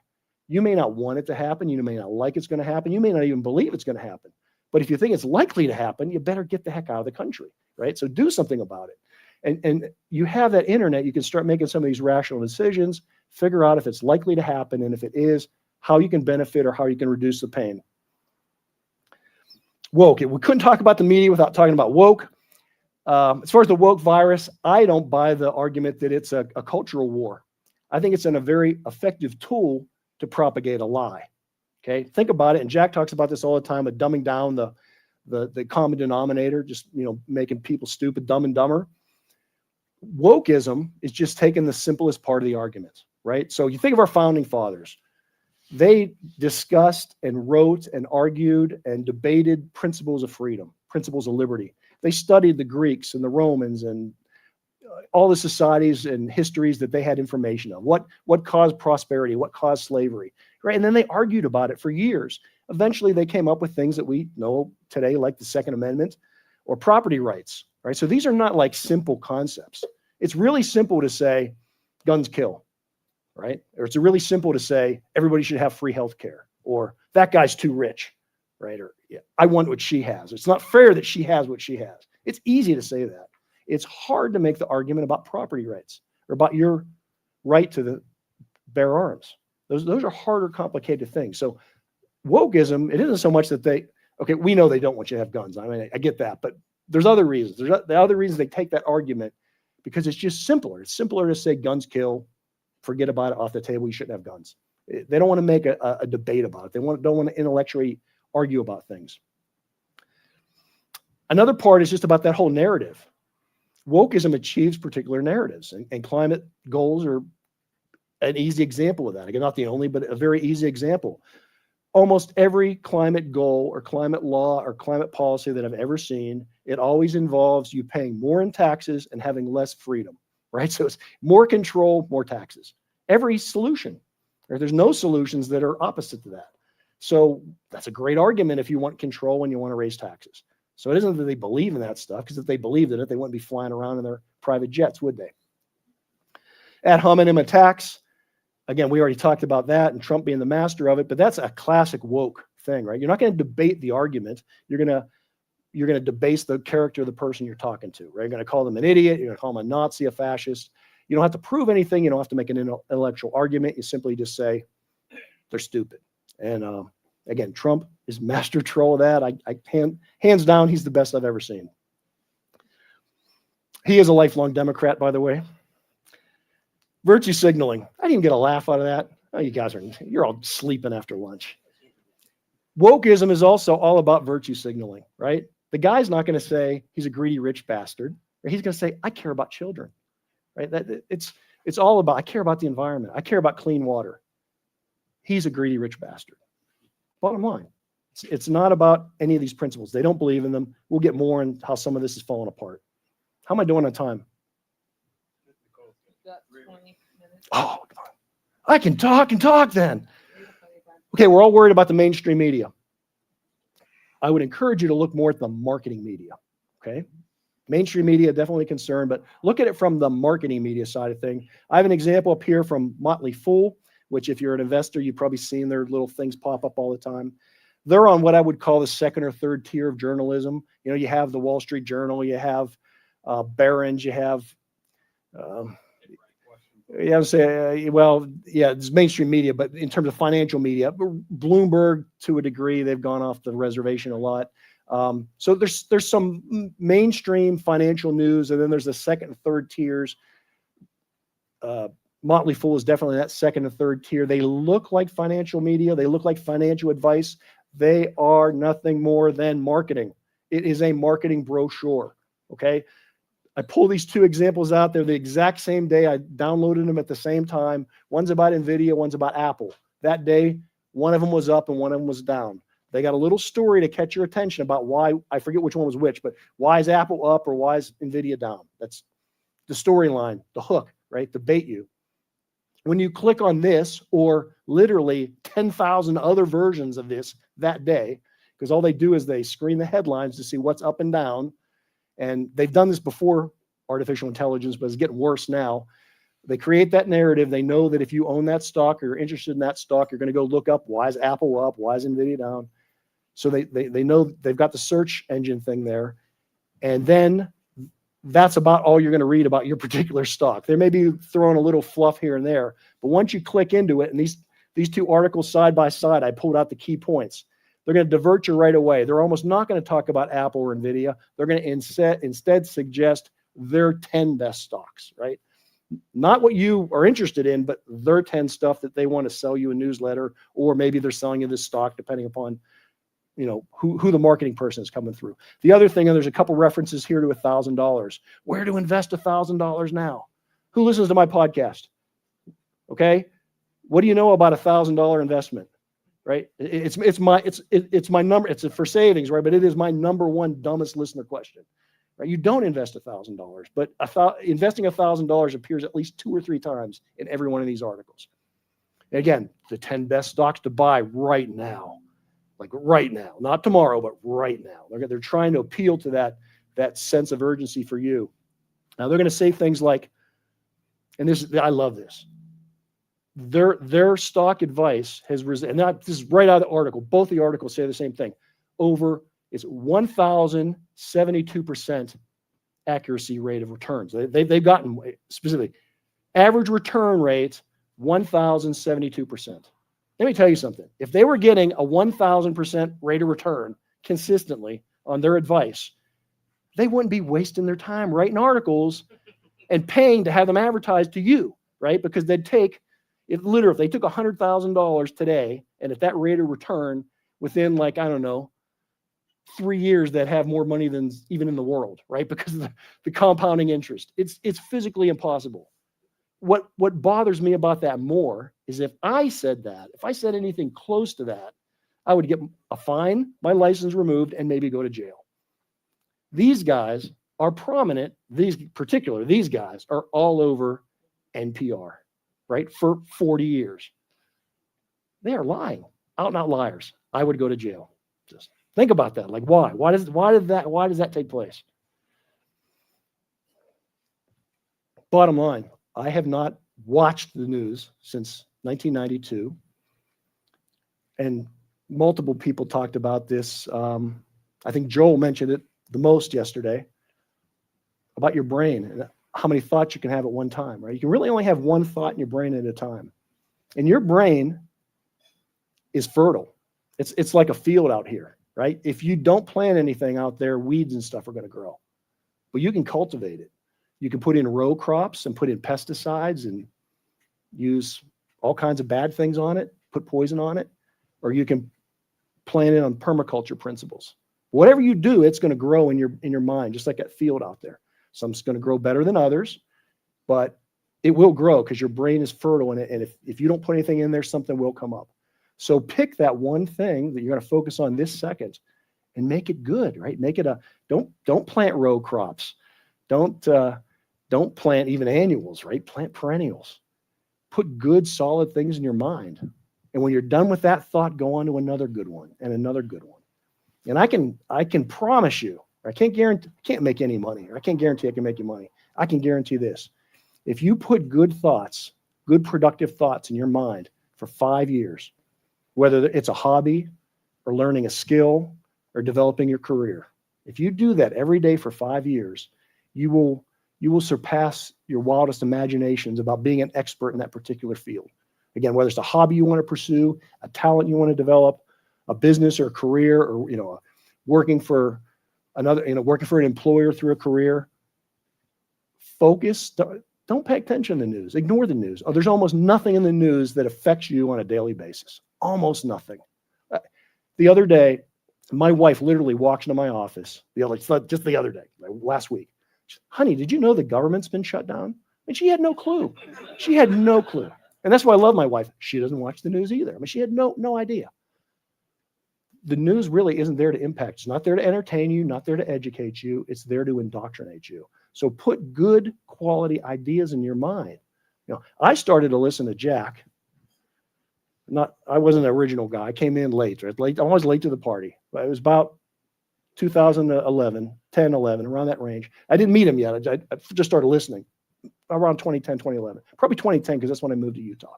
you may not want it to happen. You may not like it's going to happen. You may not even believe it's going to happen. But if you think it's likely to happen, you better get the heck out of the country, right? So do something about it. And you have that internet, you can start making some of these rational decisions, figure out if it's likely to happen, and if it is, how you can benefit or how you can reduce the pain. Woke. We couldn't talk about the media without talking about woke. As far as the woke virus, I don't buy the argument that it's a cultural war. I think it's a very effective tool to propagate a lie. Okay, think about it. And Jack talks about this all the time, of dumbing down the common denominator, just making people stupid, dumb and dumber. Wokeism is just taking the simplest part of the argument, right? So you think of our founding fathers. They discussed and wrote and argued and debated principles of freedom, principles of liberty. They studied the Greeks and the Romans and all the societies and histories that they had information of. What caused prosperity? What caused slavery? Right? And then they argued about it for years. Eventually, they came up with things that we know today, like the Second Amendment or property rights. Right? So these are not like simple concepts. It's really simple to say guns kill, right? Or it's really simple to say everybody should have free health care, or that guy's too rich, right? Or I want what she has. It's not fair that she has what she has. It's easy to say that. It's hard to make the argument about property rights or about your right to bear arms. Those are harder, complicated things. So wokeism, it isn't so much that we know they don't want you to have guns. I mean, I get that, but there's other reasons. There's the other reasons they take that argument, because it's just simpler. It's simpler to say guns kill, forget about it, off the table, you shouldn't have guns. They don't want to make a debate about it. They don't want to intellectually argue about things. Another part is just about that whole narrative. Wokeism achieves particular narratives, and climate goals are an easy example of that. Again, not the only, but a very easy example. Almost every climate goal or climate law or climate policy that I've ever seen, it always involves you paying more in taxes and having less freedom, right? So it's more control, more taxes. Every solution, or there's no solutions that are opposite to that. So that's a great argument if you want control and you want to raise taxes. So it isn't that they believe in that stuff, because if they believed in it, they wouldn't be flying around in their private jets, would they? Ad hominem attacks. Again, we already talked about that and Trump being the master of it, but that's a classic woke thing, right? You're not going to debate the argument. You're going to debase the character of the person you're talking to, right? You're going to call them an idiot. You're going to call them a Nazi, a fascist. You don't have to prove anything. You don't have to make an intellectual argument. You simply just say they're stupid. And again, Trump is master troll of that. Hands down, he's the best I've ever seen. He is a lifelong Democrat, by the way. Virtue signaling. I didn't get a laugh out of that. Oh, you're all sleeping after lunch. Wokeism is also all about virtue signaling, right? The guy's not going to say he's a greedy rich bastard, or he's going to say, I care about children, right? It's all about, I care about the environment. I care about clean water. He's a greedy rich bastard. Bottom line. It's not about any of these principles. They don't believe in them. We'll get more on how some of this is falling apart. How am I doing on time? Oh, I can talk and talk then. Okay, we're all worried about the mainstream media. I would encourage you to look more at the marketing media, okay? Mainstream media, definitely concerned, but look at it from the marketing media side of thing. I have an example up here from Motley Fool, which if you're an investor, you've probably seen their little things pop up all the time. They're on what I would call the second or third tier of journalism. You know, you have the Wall Street Journal, you have Barron's, you have... it's mainstream media, but in terms of financial media, Bloomberg, to a degree, they've gone off the reservation a lot. So there's some mainstream financial news, and then there's the second and third tiers. Motley Fool is definitely that second and third tier. They look like financial media. They look like financial advice. They are nothing more than marketing. It is a marketing brochure, okay? I pull these two examples out. They're the exact same day. I downloaded them at the same time. One's about NVIDIA, one's about Apple. That day, one of them was up and one of them was down. They got a little story to catch your attention about why, I forget which one was which, but why is Apple up or why is NVIDIA down? That's the storyline, the hook, right? To bait you. When you click on this, or literally 10,000 other versions of this that day, because all they do is they screen the headlines to see what's up and down. And they've done this before artificial intelligence, but it's getting worse now. They create that narrative. They know that if you own that stock or you're interested in that stock, you're going to go look up, why is Apple up? Why is Nvidia down? So they know they've got the search engine thing there. And then that's about all you're going to read about your particular stock. They may be throwing a little fluff here and there, but once you click into it, and these two articles side by side, I pulled out the key points. They're going to divert you right away. They're almost not going to talk about Apple or Nvidia. They're going to instead suggest their 10 best stocks, right? Not what you are interested in, but their 10 stuff that they want to sell you a newsletter, or maybe they're selling you this stock, depending upon who the marketing person is coming through. The other thing, and there's a couple references here to $1,000. Where to invest $1,000 now? Who listens to my podcast? Okay, what do you know about $1,000 investment? Right? It's my number. It's for savings, right? But it is my number one dumbest listener question. Right? You don't invest $1,000, but investing $1,000 appears at least 2 or 3 times in every one of these articles. And again, the 10 best stocks to buy right now. Like right now, not tomorrow, but right now. They're trying to appeal to that sense of urgency for you. Now they're going to say things like, and I love this. Their stock advice has risen, and this is right out of the article. Both the articles say the same thing. It's 1,072% accuracy rate of returns. They've gotten specifically average return rate 1,072%. Let me tell you something. If they were getting a 1,000% rate of return consistently on their advice, they wouldn't be wasting their time writing articles and paying to have them advertised to you, right? Because they'd take, if they took $100,000 today, and at that rate of return, within 3 years, they'd have more money than even in the world, right? Because of the compounding interest. It's physically impossible. What bothers me about that more is if I said anything close to that, I would get a fine, my license removed, and maybe go to jail. These guys are prominent. These guys are all over NPR, right? For 40 years. They are lying, out and out liars. I would go to jail. Just think about that. Like, why? Why does that take place? Bottom line, I have not watched the news since 1992, and multiple people talked about this. I think Joel mentioned it the most yesterday about your brain and how many thoughts you can have at one time, right? You can really only have one thought in your brain at a time, and your brain is fertile. It's like a field out here, right? If you don't plant anything out there, weeds and stuff are going to grow, but you can cultivate it. You can put in row crops and put in pesticides and use all kinds of bad things on it, put poison on it, or you can plant it on permaculture principles. Whatever you do, it's going to grow in your mind, just like that field out there. Some's going to grow better than others, but it will grow because your brain is fertile in it. And if you don't put anything in there, something will come up. So pick that one thing that you're going to focus on this second and make it good, right? Make it don't plant row crops. Don't plant even annuals, right? Plant perennials. Put good, solid things in your mind. And when you're done with that thought, go on to another good one and another good one. And I can promise you, I can't make any money. I can't guarantee I can make you money. I can guarantee this. If you put good thoughts, good productive thoughts in your mind for 5 years, whether it's a hobby or learning a skill or developing your career, if you do that every day for 5 years, you will surpass your wildest imaginations about being an expert in that particular field. Again, whether it's a hobby you want to pursue, a talent you want to develop, a business or a career, or working for an employer through a career. Focus. Don't pay attention to the news. Ignore the news. There's almost nothing in the news that affects you on a daily basis. Almost nothing. The other day, my wife literally walks into my office. Just the other day, last week. Honey, did you know the government's been shut down? And she had no clue. She had no clue. And that's why I love my wife. She doesn't watch the news either. I mean, she had no idea. The news really isn't there to impact. It's not there to entertain you, not there to educate you. It's there to indoctrinate you. So put good quality ideas in your mind. I started to listen to Jack. I wasn't the original guy. I came in late. Right? I was late to the party. But it was about 2011, 10, 11, around that range. I didn't meet him yet. I just started listening around 2010, 2011. Probably 2010 because that's when I moved to Utah.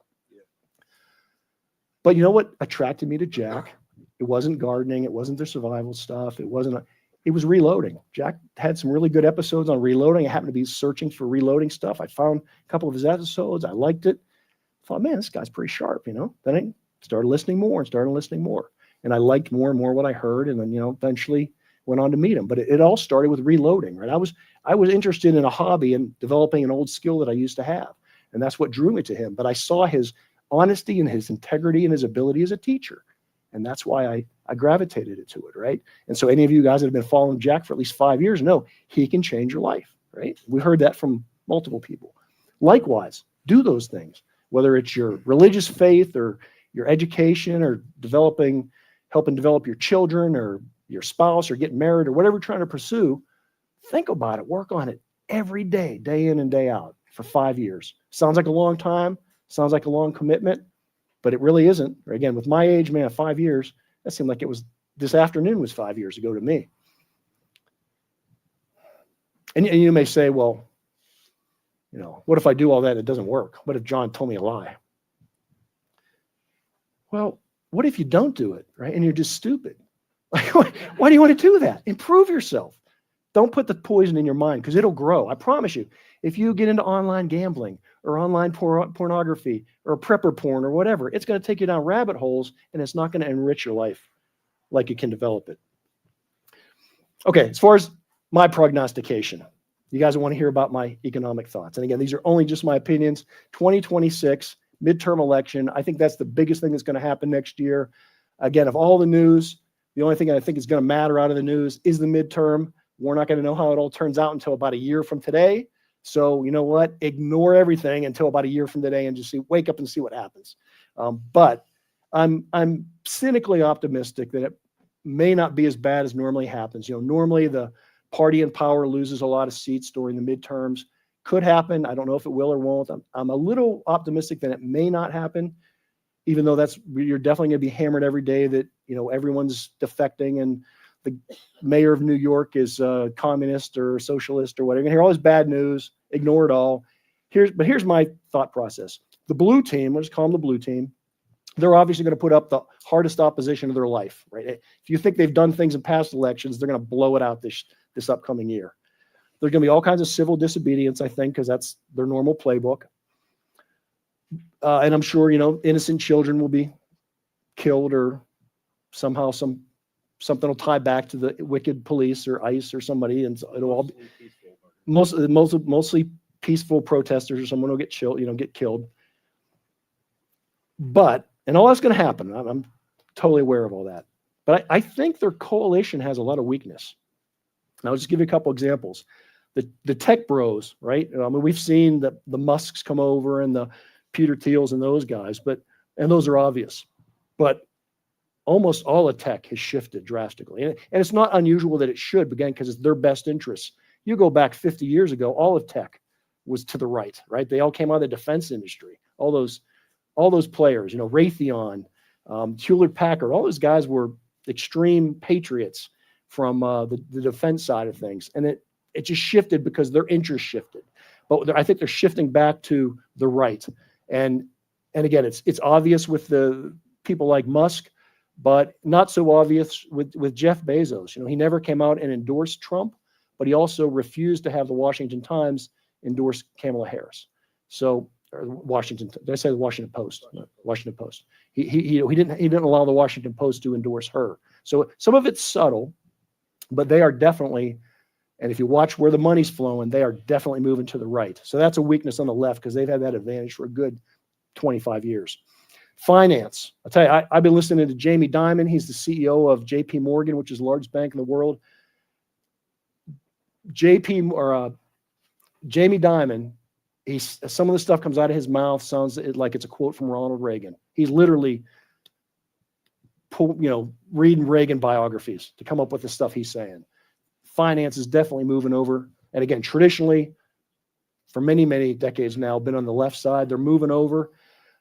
But you know what attracted me to Jack? It wasn't gardening. It wasn't the survival stuff. It was reloading. Jack had some really good episodes on reloading. I happened to be searching for reloading stuff. I found a couple of his episodes. I liked it. I thought, man, this guy's pretty sharp, Then I started listening more. And I liked more and more what I heard. And then, eventually went on to meet him. But it all started with reloading, right? I was interested in a hobby and developing an old skill that I used to have. And that's what drew me to him. But I saw his honesty and his integrity and his ability as a teacher. And that's why I gravitated to it, right? And so any of you guys that have been following Jack for at least 5 years know he can change your life, right? We heard that from multiple people. Likewise, do those things, whether it's your religious faith or your education or helping develop your children or your spouse or getting married or whatever you're trying to pursue. Think about it. Work on it every day, day in and day out for 5 years. Sounds like a long time. Sounds like a long commitment, but it really isn't. Again, with my age, man, 5 years, that seemed like this afternoon was 5 years ago to me. And you may say, well, what if I do all that and it doesn't work? What if John told me a lie? Well, what if you don't do it, right? And you're just stupid. Why do you want to do that? Improve yourself. Don't put the poison in your mind because it'll grow. I promise you. If you get into online gambling or online pornography or prepper porn or whatever, it's going to take you down rabbit holes and it's not going to enrich your life like you can develop it. Okay, as far as my prognostication, you guys want to hear about my economic thoughts. And again, these are only just my opinions. 2026 midterm election. I think that's the biggest thing that's going to happen next year. Again, of all the news, the only thing I think is going to matter out of the news is the midterm. We're not going to know how it all turns out until about a year from today. So you know what? Ignore everything until about a year from today and just wake up and see what happens. But I'm cynically optimistic that it may not be as bad as normally happens. Normally the party in power loses a lot of seats during the midterms. Could happen. I don't know if it will or won't. I'm a little optimistic that it may not happen, even though you're definitely going to be hammered every day that everyone's defecting and the mayor of New York is communist or socialist or whatever. You're going to hear all this bad news. Ignore it all. Here's my thought process. The blue team, let's call them the blue team, they're obviously going to put up the hardest opposition of their life, right? If you think they've done things in past elections, they're going to blow it out this upcoming year. There's going to be all kinds of civil disobedience, I think, because that's their normal playbook. And I'm sure, innocent children will be killed or somehow something will tie back to the wicked police or ICE or somebody, and so it'll all be mostly peaceful protesters or someone will get killed. But, and all that's going to happen, I'm totally aware of all that. But I think their coalition has a lot of weakness. And I'll just give you a couple examples. The tech bros, right? I mean, we've seen the Musks come over and the Peter Thiels and those guys, and those are obvious. But almost all of tech has shifted drastically. And it's not unusual that it should, again, because it's their best interests. You go back 50 years ago, all of tech was to the right? They all came out of the defense industry. All those players, Raytheon, Hewlett-Packard, all those guys were extreme patriots from the defense side of things. And it just shifted because their interests shifted. But I think they're shifting back to the right. And again, it's obvious with the people like Musk, but not so obvious with Jeff Bezos. He never came out and endorsed Trump, but he also refused to have the Washington Times endorse Kamala Harris. So, or Washington, did I say the Washington Post? No, Washington Post. He didn't allow the Washington Post to endorse her. So some of it's subtle, but they are definitely, and if you watch where the money's flowing, they are definitely moving to the right. So that's a weakness on the left because they've had that advantage for a good 25 years. Finance. I'll tell you, I've been listening to Jamie Dimon. He's the CEO of JP Morgan, which is the largest bank in the world. Jamie Dimon, some of the stuff comes out of his mouth sounds like it's a quote from Ronald Reagan. He's literally reading Reagan biographies to come up with the stuff he's saying. Finance is definitely moving over. And again, traditionally, for many, many decades now, been on the left side. They're moving over.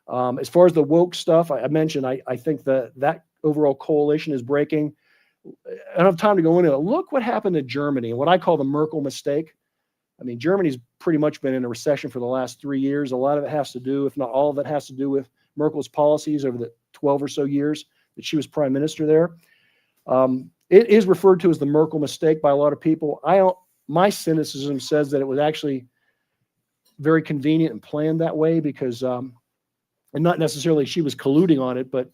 As far as the woke stuff, I mentioned, I think that overall coalition is breaking. I don't have time to go into it. Look what happened to Germany, what I call the Merkel mistake. I mean, Germany's pretty much been in a recession for the last 3 years. A lot of it has to do, if not all of it, has to do with Merkel's policies over the 12 or so years that she was prime minister there. It is referred to as the Merkel mistake by a lot of people. My cynicism says that it was actually very convenient and planned that way because, and not necessarily she was colluding on it, but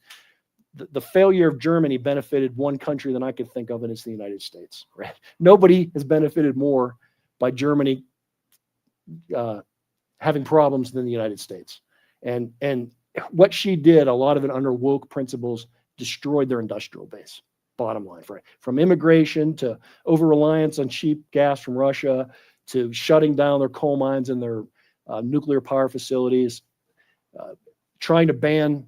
the failure of Germany benefited one country than I could think of, and it's the United States. Right? Nobody has benefited more by Germany having problems than the United States. And what she did, a lot of it under woke principles, destroyed their industrial base. Bottom line, from immigration to over-reliance on cheap gas from Russia to shutting down their coal mines and their nuclear power facilities, trying to ban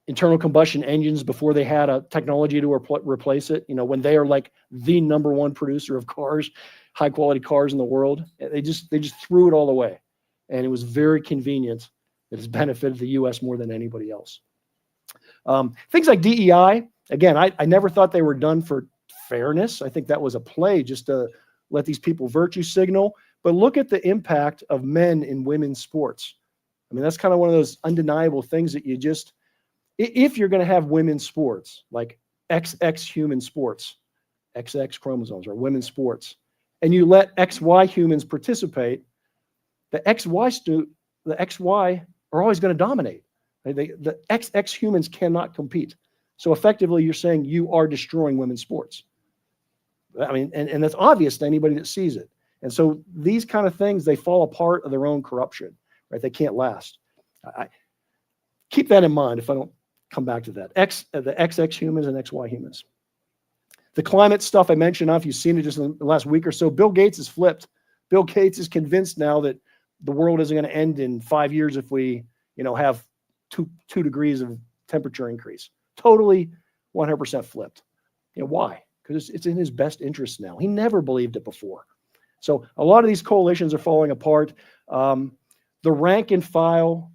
internal combustion engines before they had a technology to replace it. When they are like the number one producer of cars, high quality cars in the world, they just threw it all away, and it was very convenient. It has benefited the U.S. more than anybody else. Things like DEI, again, I never thought they were done for fairness. I think that was a play just to let these people virtue signal. But look at the impact of men in women's sports. I mean, that's kind of one of those undeniable things that you just, if you're going to have women's sports, like XX human sports, XX chromosomes or women's sports, and you let XY humans participate, the XY are always going to dominate. The XX humans cannot compete. So effectively, you're saying you are destroying women's sports. I mean, and that's obvious to anybody that sees it. And so these kind of things, they fall apart of their own corruption, right? They can't last. I keep that in mind if I don't come back to that. The XX humans and XY humans. The climate stuff I mentioned, if you've seen it just in the last week or so, Bill Gates has flipped. Bill Gates is convinced now that the world isn't going to end in 5 years if we, have two degrees of temperature increase. Totally 100% flipped. Why? Because it's in his best interest now. He never believed it before. So a lot of these coalitions are falling apart. The rank and file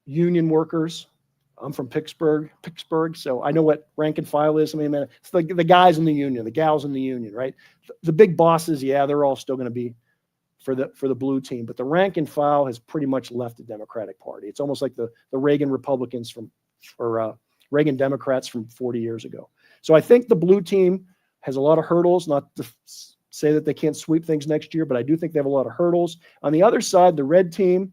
union workers. I'm from Pittsburgh, so I know what rank and file is. I mean, it's like the guys in the union, the gals in the union, right? The big bosses, yeah, they're all still going to be for the blue team, but the rank and file has pretty much left the Democratic Party. It's almost like the Reagan Republicans or Reagan Democrats from 40 years ago. So I think the blue team has a lot of hurdles, not to say that they can't sweep things next year, but I do think they have a lot of hurdles. On the other side, the red team,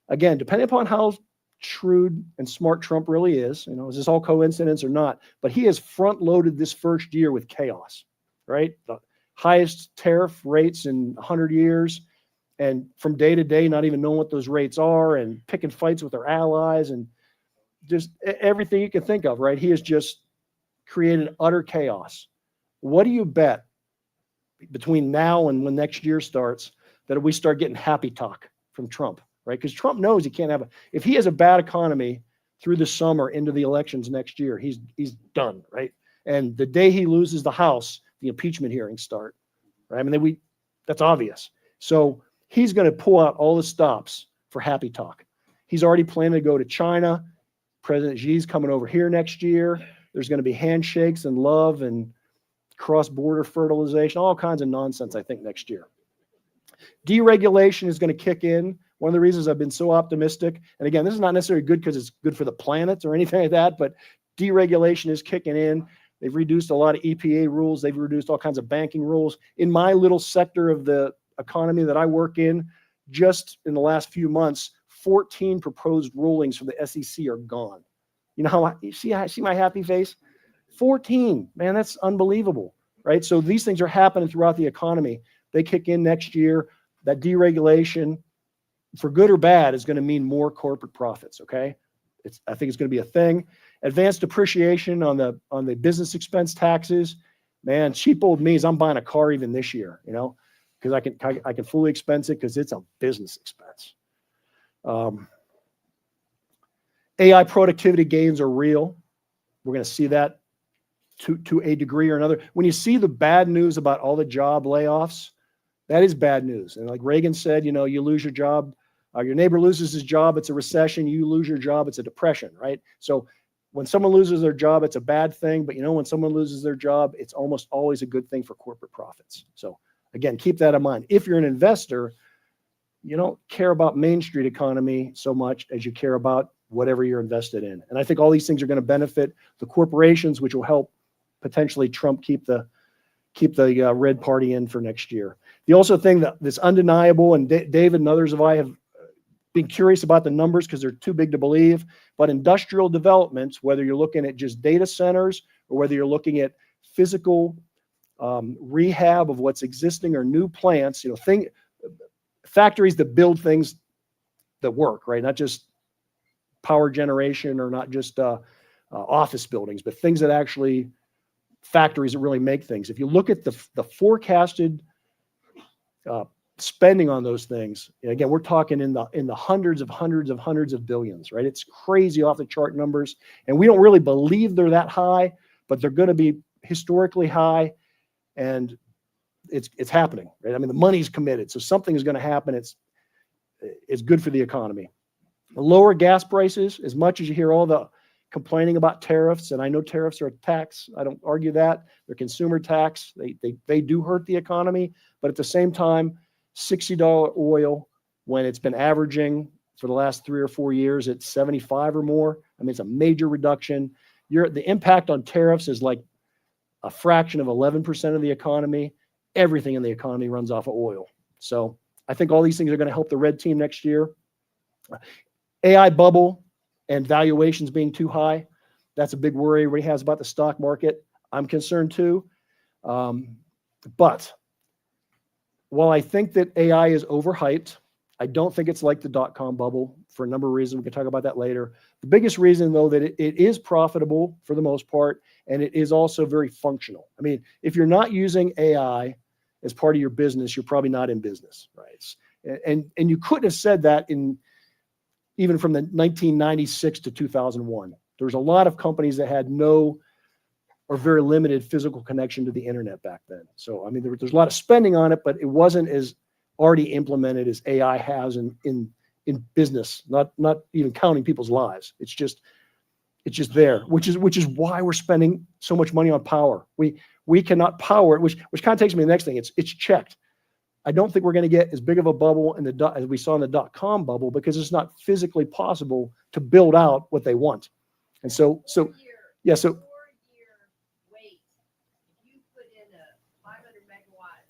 again, depending upon how shrewd and smart Trump really is this all coincidence or not, but he has front-loaded this first year with chaos, right? The highest tariff rates in 100 years, and from day to day, not even knowing what those rates are and picking fights with their allies and just everything you can think of, right? He has just created utter chaos. What do you bet between now and when next year starts that we start getting happy talk from Trump, right? Because Trump knows he can't have if he has a bad economy through the summer into the elections next year, he's done, right? And the day he loses the House, the impeachment hearings start, right? I mean, that's obvious. So he's going to pull out all the stops for happy talk. He's already planning to go to China. President Xi's coming over here next year. There's going to be handshakes and love and cross-border fertilization, all kinds of nonsense, I think, next year. Deregulation is going to kick in. One of the reasons I've been so optimistic, and again, this is not necessarily good because it's good for the planet or anything like that, but deregulation is kicking in. They've reduced a lot of EPA rules. They've reduced all kinds of banking rules. In my little sector of the economy that I work in, just in the last few months, 14 proposed rulings from the SEC are gone. You see my happy face? 14, man, that's unbelievable, right? So these things are happening throughout the economy. They kick in next year. That deregulation, for good or bad, is going to mean more corporate profits, okay? I think it's going to be a thing. Advanced depreciation on the business expense taxes. Man, cheap old me is I'm buying a car even this year, because I can fully expense it because it's a business expense. AI productivity gains are real. We're going to see that to a degree or another. When you see the bad news about all the job layoffs, That is bad news. And like Reagan said, you know, you lose your job, your neighbor loses his job, it's a recession. You lose your job, it's a depression, right? So when someone loses their job, it's a bad thing. But you know, when someone loses their job, it's almost always a good thing for corporate profits. So again, keep that in mind. If you're an investor, you don't care about Main Street economy so much as you care about whatever you're invested in. And I think all these things are going to benefit the corporations, which will help potentially Trump keep the red party in for next year. The also thing that's undeniable, and David and others of I have been curious about the numbers because they're too big to believe, but industrial developments, whether you're looking at just data centers or whether you're looking at physical rehab of what's existing or new plants, you know, factories that build things that work, right? Not just power generation or not just office buildings, but things that actually factories that really make things. If you look at the forecasted spending on those things, again, we're talking in the hundreds of billions, right? It's crazy off the chart numbers, and we don't really believe they're that high, but they're going to be historically high, and it's happening, right? I mean, the money's committed, so something is going to happen. It's good for the economy. Lower gas prices, as much as you hear all the complaining about tariffs, and I know tariffs are a tax. I don't argue that. They're consumer tax. They do hurt the economy, but at the same time, $60 oil, when it's been averaging for the last 3 or 4 years at 75 or more, I mean, it's a major reduction. The impact on tariffs is like a fraction of 11% of the economy. Everything in the economy runs off of oil. So I think all these things are going to help the red team next year. AI bubble and valuations being too high, that's a big worry everybody has about the stock market. I'm concerned too. But while I think that AI is overhyped, I don't think it's like the dot-com bubble for a number of reasons. We can talk about that later. The biggest reason, though, that it is profitable for the most part, and it is also very functional. I mean, if you're not using AI as part of your business, you're probably not in business, right? And you couldn't have said that even from the 1996 to 2001. There was a lot of companies that had no or very limited physical connection to the internet back then. So, I mean, there's a lot of spending on it, but it wasn't as already implemented as AI has in business, not even counting people's lives. It's just there, which is why we're spending so much money on power. We cannot power it, which kind of takes me to the next thing. It's checked. I don't think we're going to get as big of a bubble as we saw in the dot-com bubble, because it's not physically possible to build out what they want. And so yeah, so 4-year wait. If you put in a 500 megawatt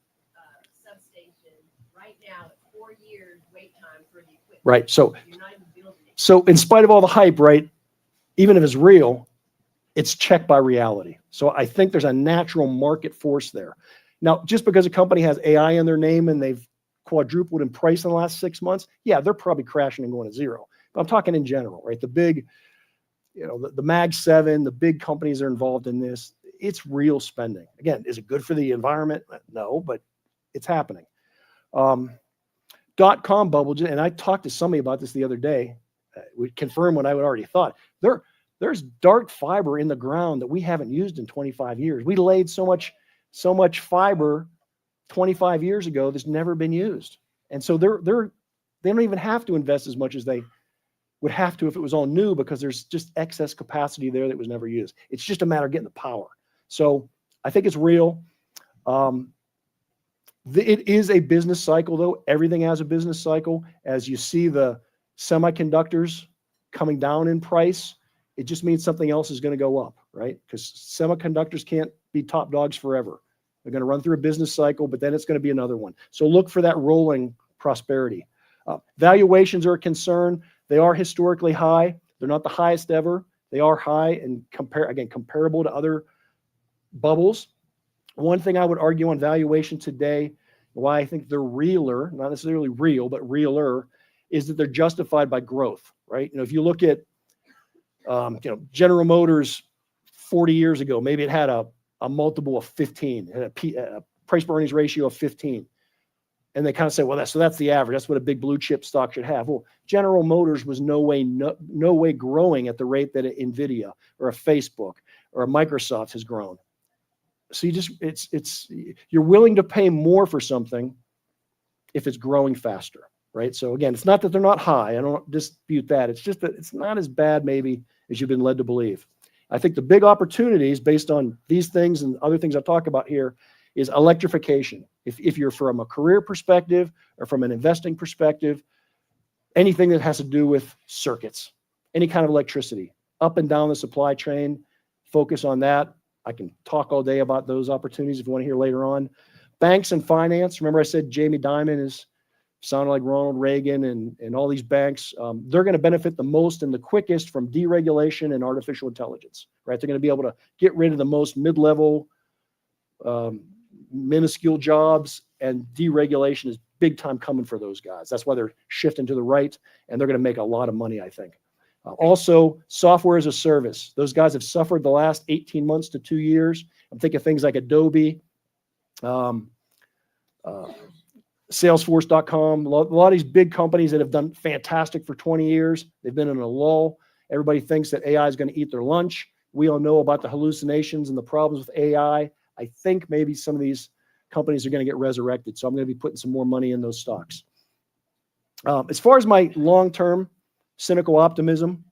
substation right now, it's 4 years wait time for the equipment. right. So You're not even building it. So in spite of all the hype, right, even if it's real, it's checked by reality. So I think there's a natural market force there. Now, just because a company has AI in their name and they've quadrupled in price in the last 6 months, yeah, they're probably crashing and going to zero. But I'm talking in general, right? The big, the Mag 7, the big companies are involved in this. It's real spending. Again, is it good for the environment? No, but it's happening. Dot-com bubble, and I talked to somebody about this the other day. We confirmed what I would already thought. There's dark fiber in the ground that we haven't used in 25 years. We laid so much fiber 25 years ago that's never been used. And so they don't even have to invest as much as they would have to if it was all new, because there's just excess capacity there that was never used. It's just a matter of getting the power. So I think it's real. It is a business cycle, though. Everything has a business cycle. As you see the semiconductors coming down in price, it just means something else is going to go up, right? Because semiconductors can't be top dogs forever. They're going to run through a business cycle, but then it's going to be another one. So look for that rolling prosperity. Valuations are a concern. They are historically high. They're not the highest ever. They are high and comparable to other bubbles. One thing I would argue on valuation today, why I think they're realer, not necessarily real, but realer, is that they're justified by growth, right? If you look at General Motors 40 years ago, maybe it had a multiple of 15, it had a price per earnings ratio of 15. And they kind of say, well, that's the average. That's what a big blue chip stock should have. Well, General Motors was no way growing at the rate that NVIDIA or a Facebook or a Microsoft has grown. So you're willing to pay more for something if it's growing faster, right? So again, it's not that they're not high. I don't dispute that. It's just that it's not as bad maybe as you've been led to believe. I think the big opportunities based on these things and other things I've talked about here is electrification. If you're from a career perspective or from an investing perspective, anything that has to do with circuits, any kind of electricity, up and down the supply chain, focus on that. I can talk all day about those opportunities if you want to hear later on. Banks and finance. Remember I said Jamie Dimon is sounded like Ronald Reagan and all these banks. They're going to benefit the most and the quickest from deregulation and artificial intelligence, right? They're going to be able to get rid of the most mid-level, minuscule jobs, and deregulation is big time coming for those guys. That's why they're shifting to the right, and they're going to make a lot of money, I think. Also, software as a service. Those guys have suffered the last 18 months to 2 years. I'm thinking of things like Adobe, Salesforce.com, a lot of these big companies that have done fantastic for 20 years. They've been in a lull. Everybody thinks that AI is going to eat their lunch. We all know about the hallucinations and the problems with AI. I think maybe some of these companies are going to get resurrected. So I'm going to be putting some more money in those stocks. As far as my long-term cynical optimism,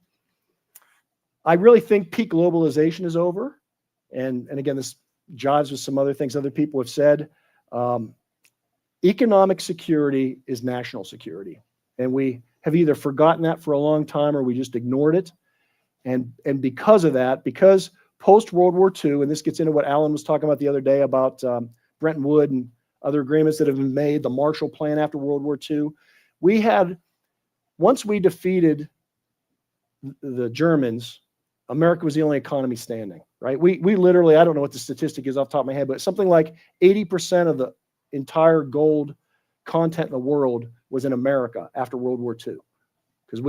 I really think peak globalization is over. And again, this jives with some other things other people have said. Economic security is national security. And we have either forgotten that for a long time or we just ignored it. And because of that, because post-World War II, and this gets into what Alan was talking about the other day about Bretton Woods and other agreements that have been made, the Marshall Plan after World War II, we had, once we defeated the Germans, America was the only economy standing, right? We literally, I don't know what the statistic is off the top of my head, but something like 80% of the entire gold content in the world was in America after World War II. Because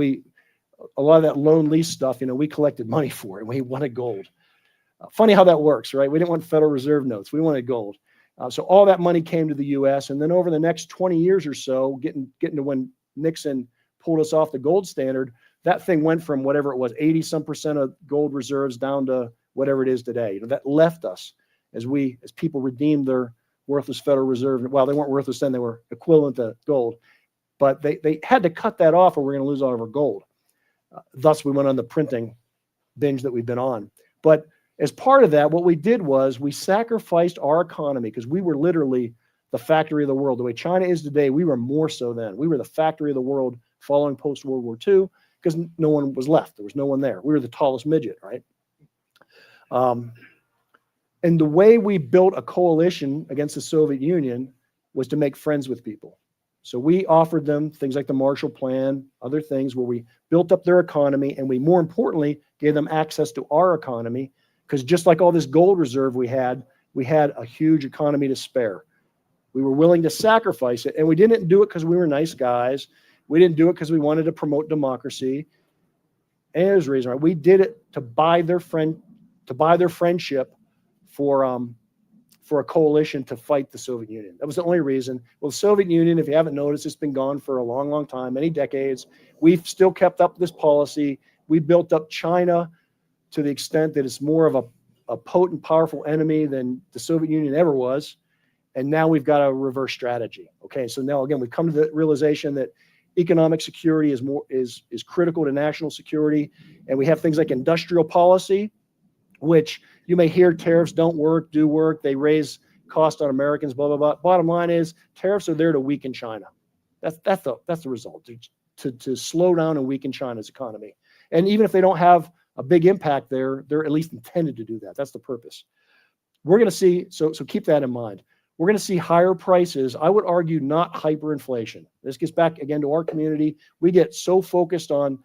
a lot of that loan lease stuff, we collected money for it and we wanted gold. Funny how that works, right? We didn't want Federal Reserve notes. We wanted gold. So all that money came to the U.S. And then over the next 20 years or so, getting to when Nixon pulled us off the gold standard, that thing went from whatever it was, 80-some% of gold reserves down to whatever it is today. That left us as people redeemed their worthless Federal Reserve. Well, they weren't worthless then, they were equivalent to gold. But they had to cut that off or we're going to lose all of our gold. Thus, we went on the printing binge that we've been on. But as part of that, what we did was we sacrificed our economy because we were literally the factory of the world. The way China is today, we were more so then. We were the factory of the world following post-World War II because no one was left. There was no one there. We were the tallest midget, right? And the way we built a coalition against the Soviet Union was to make friends with people. So we offered them things like the Marshall Plan, other things where we built up their economy, and we, more importantly, gave them access to our economy, because just like all this gold reserve we had a huge economy to spare. We were willing to sacrifice it, and we didn't do it because we were nice guys. We didn't do it because we wanted to promote democracy. And there's a reason, right? We did it to buy their friendship for a coalition to fight the Soviet Union. That was the only reason. Well, the Soviet Union, if you haven't noticed, it's been gone for a long, long time, many decades. We've still kept up this policy. We built up China to the extent that it's more of a potent, powerful enemy than the Soviet Union ever was. And now we've got a reverse strategy. Okay, so now again, we've come to the realization that economic security is critical to national security. And we have things like industrial policy, which you may hear tariffs don't work, do work, they raise cost on Americans, blah, blah, blah. Bottom line is tariffs are there to weaken China. That's the result, to slow down and weaken China's economy. And even if they don't have a big impact there, they're at least intended to do that. That's the purpose. We're going to see, so keep that in mind. We're going to see higher prices. I would argue not hyperinflation. This gets back again to our community. We get so focused on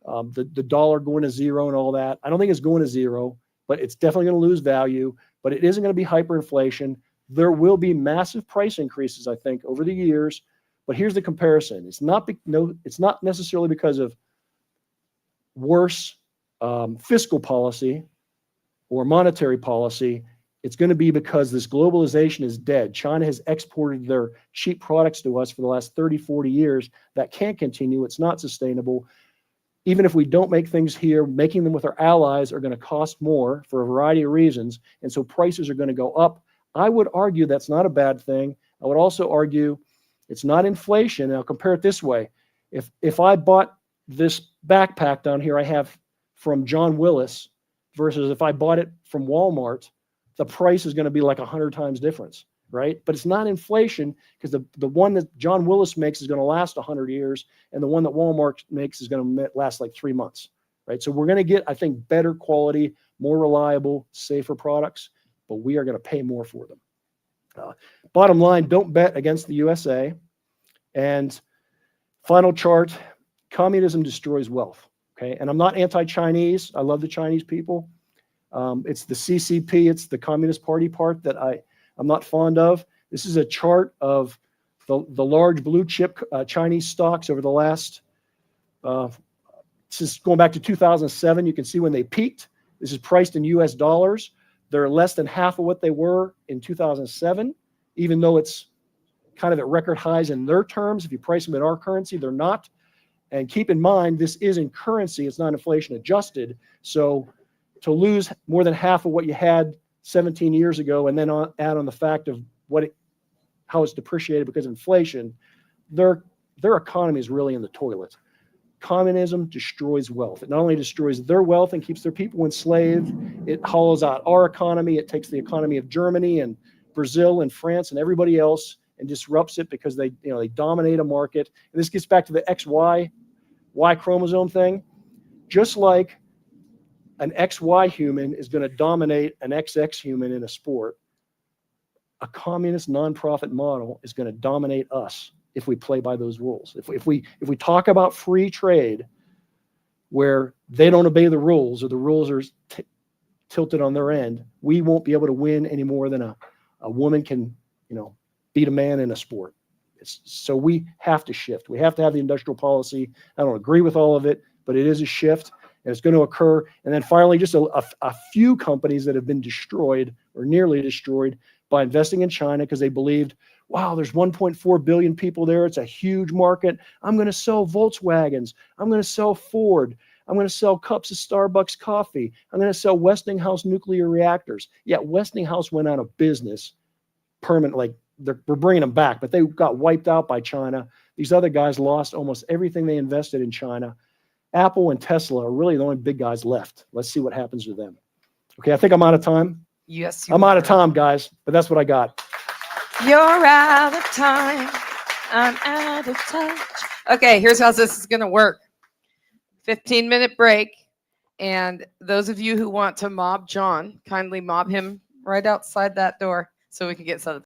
the dollar going to zero and all that. I don't think it's going to zero, but it's definitely going to lose value. But it isn't going to be hyperinflation. There will be massive price increases, I think, over the years. But here's the comparison. It's not necessarily because of worse fiscal policy or monetary policy. It's going to be because this globalization is dead. China has exported their cheap products to us for the last 30, 40 years. That can't continue. It's not sustainable. Even if we don't make things here, making them with our allies are going to cost more for a variety of reasons. And so prices are going to go up. I would argue that's not a bad thing. I would also argue It's not inflation. And I'll compare it this way. If I bought this backpack down here I have from John Willis versus if I bought it from Walmart, the price is going to be like 100 times difference, right? But it's not inflation because the one that John Willis makes is going to last 100 years, and the one that Walmart makes is going to last like 3 months, right? So we're going to get, I think, better quality, more reliable, safer products, but we are going to pay more for them. Bottom line, don't bet against the USA. And final chart, communism destroys wealth. Okay, and I'm not anti-Chinese. I love the Chinese people. It's the CCP, it's the Communist Party part that I'm not fond of. This is a chart of the large blue chip Chinese stocks over the last, since going back to 2007, you can see when they peaked. This is priced in US dollars. They're less than half of what they were in 2007, even though it's kind of at record highs in their terms. If you price them in our currency, they're not. And keep in mind, this is in currency. It's not inflation adjusted. So to lose more than half of what you had 17 years ago and then add on the fact of how it's depreciated because of inflation, their economy is really in the toilet. Communism destroys wealth. It not only destroys their wealth and keeps their people enslaved, it hollows out our economy. It takes the economy of Germany and Brazil and France and everybody else and disrupts it because they dominate a market. And this gets back to the XY chromosome thing. Just like an XY human is going to dominate an XX human in a sport, a communist nonprofit model is going to dominate us if we play by those rules. If we talk about free trade where they don't obey the rules or the rules are tilted on their end, we won't be able to win any more than a woman can, beat a man in a sport. So we have to shift. We have to have the industrial policy. I don't agree with all of it, but it is a shift and it's going to occur. And then finally, just a few companies that have been destroyed or nearly destroyed by investing in China because they believed, wow, there's 1.4 billion people there. It's a huge market. I'm going to sell Volkswagens. I'm going to sell Ford. I'm going to sell cups of Starbucks coffee. I'm going to sell Westinghouse nuclear reactors. Yeah, Westinghouse went out of business permanently. We're bringing them back, but they got wiped out by China. These other guys lost almost everything they invested in China. Apple and Tesla are really the only big guys left. Let's see what happens to them. Okay, I think I'm out of time. Yes, I'm out of time, guys, but that's what I got. You're out of time. I'm out of touch. Okay, here's how this is going to work. 15-minute break. And those of you who want to mob John, kindly mob him right outside that door so we can get started.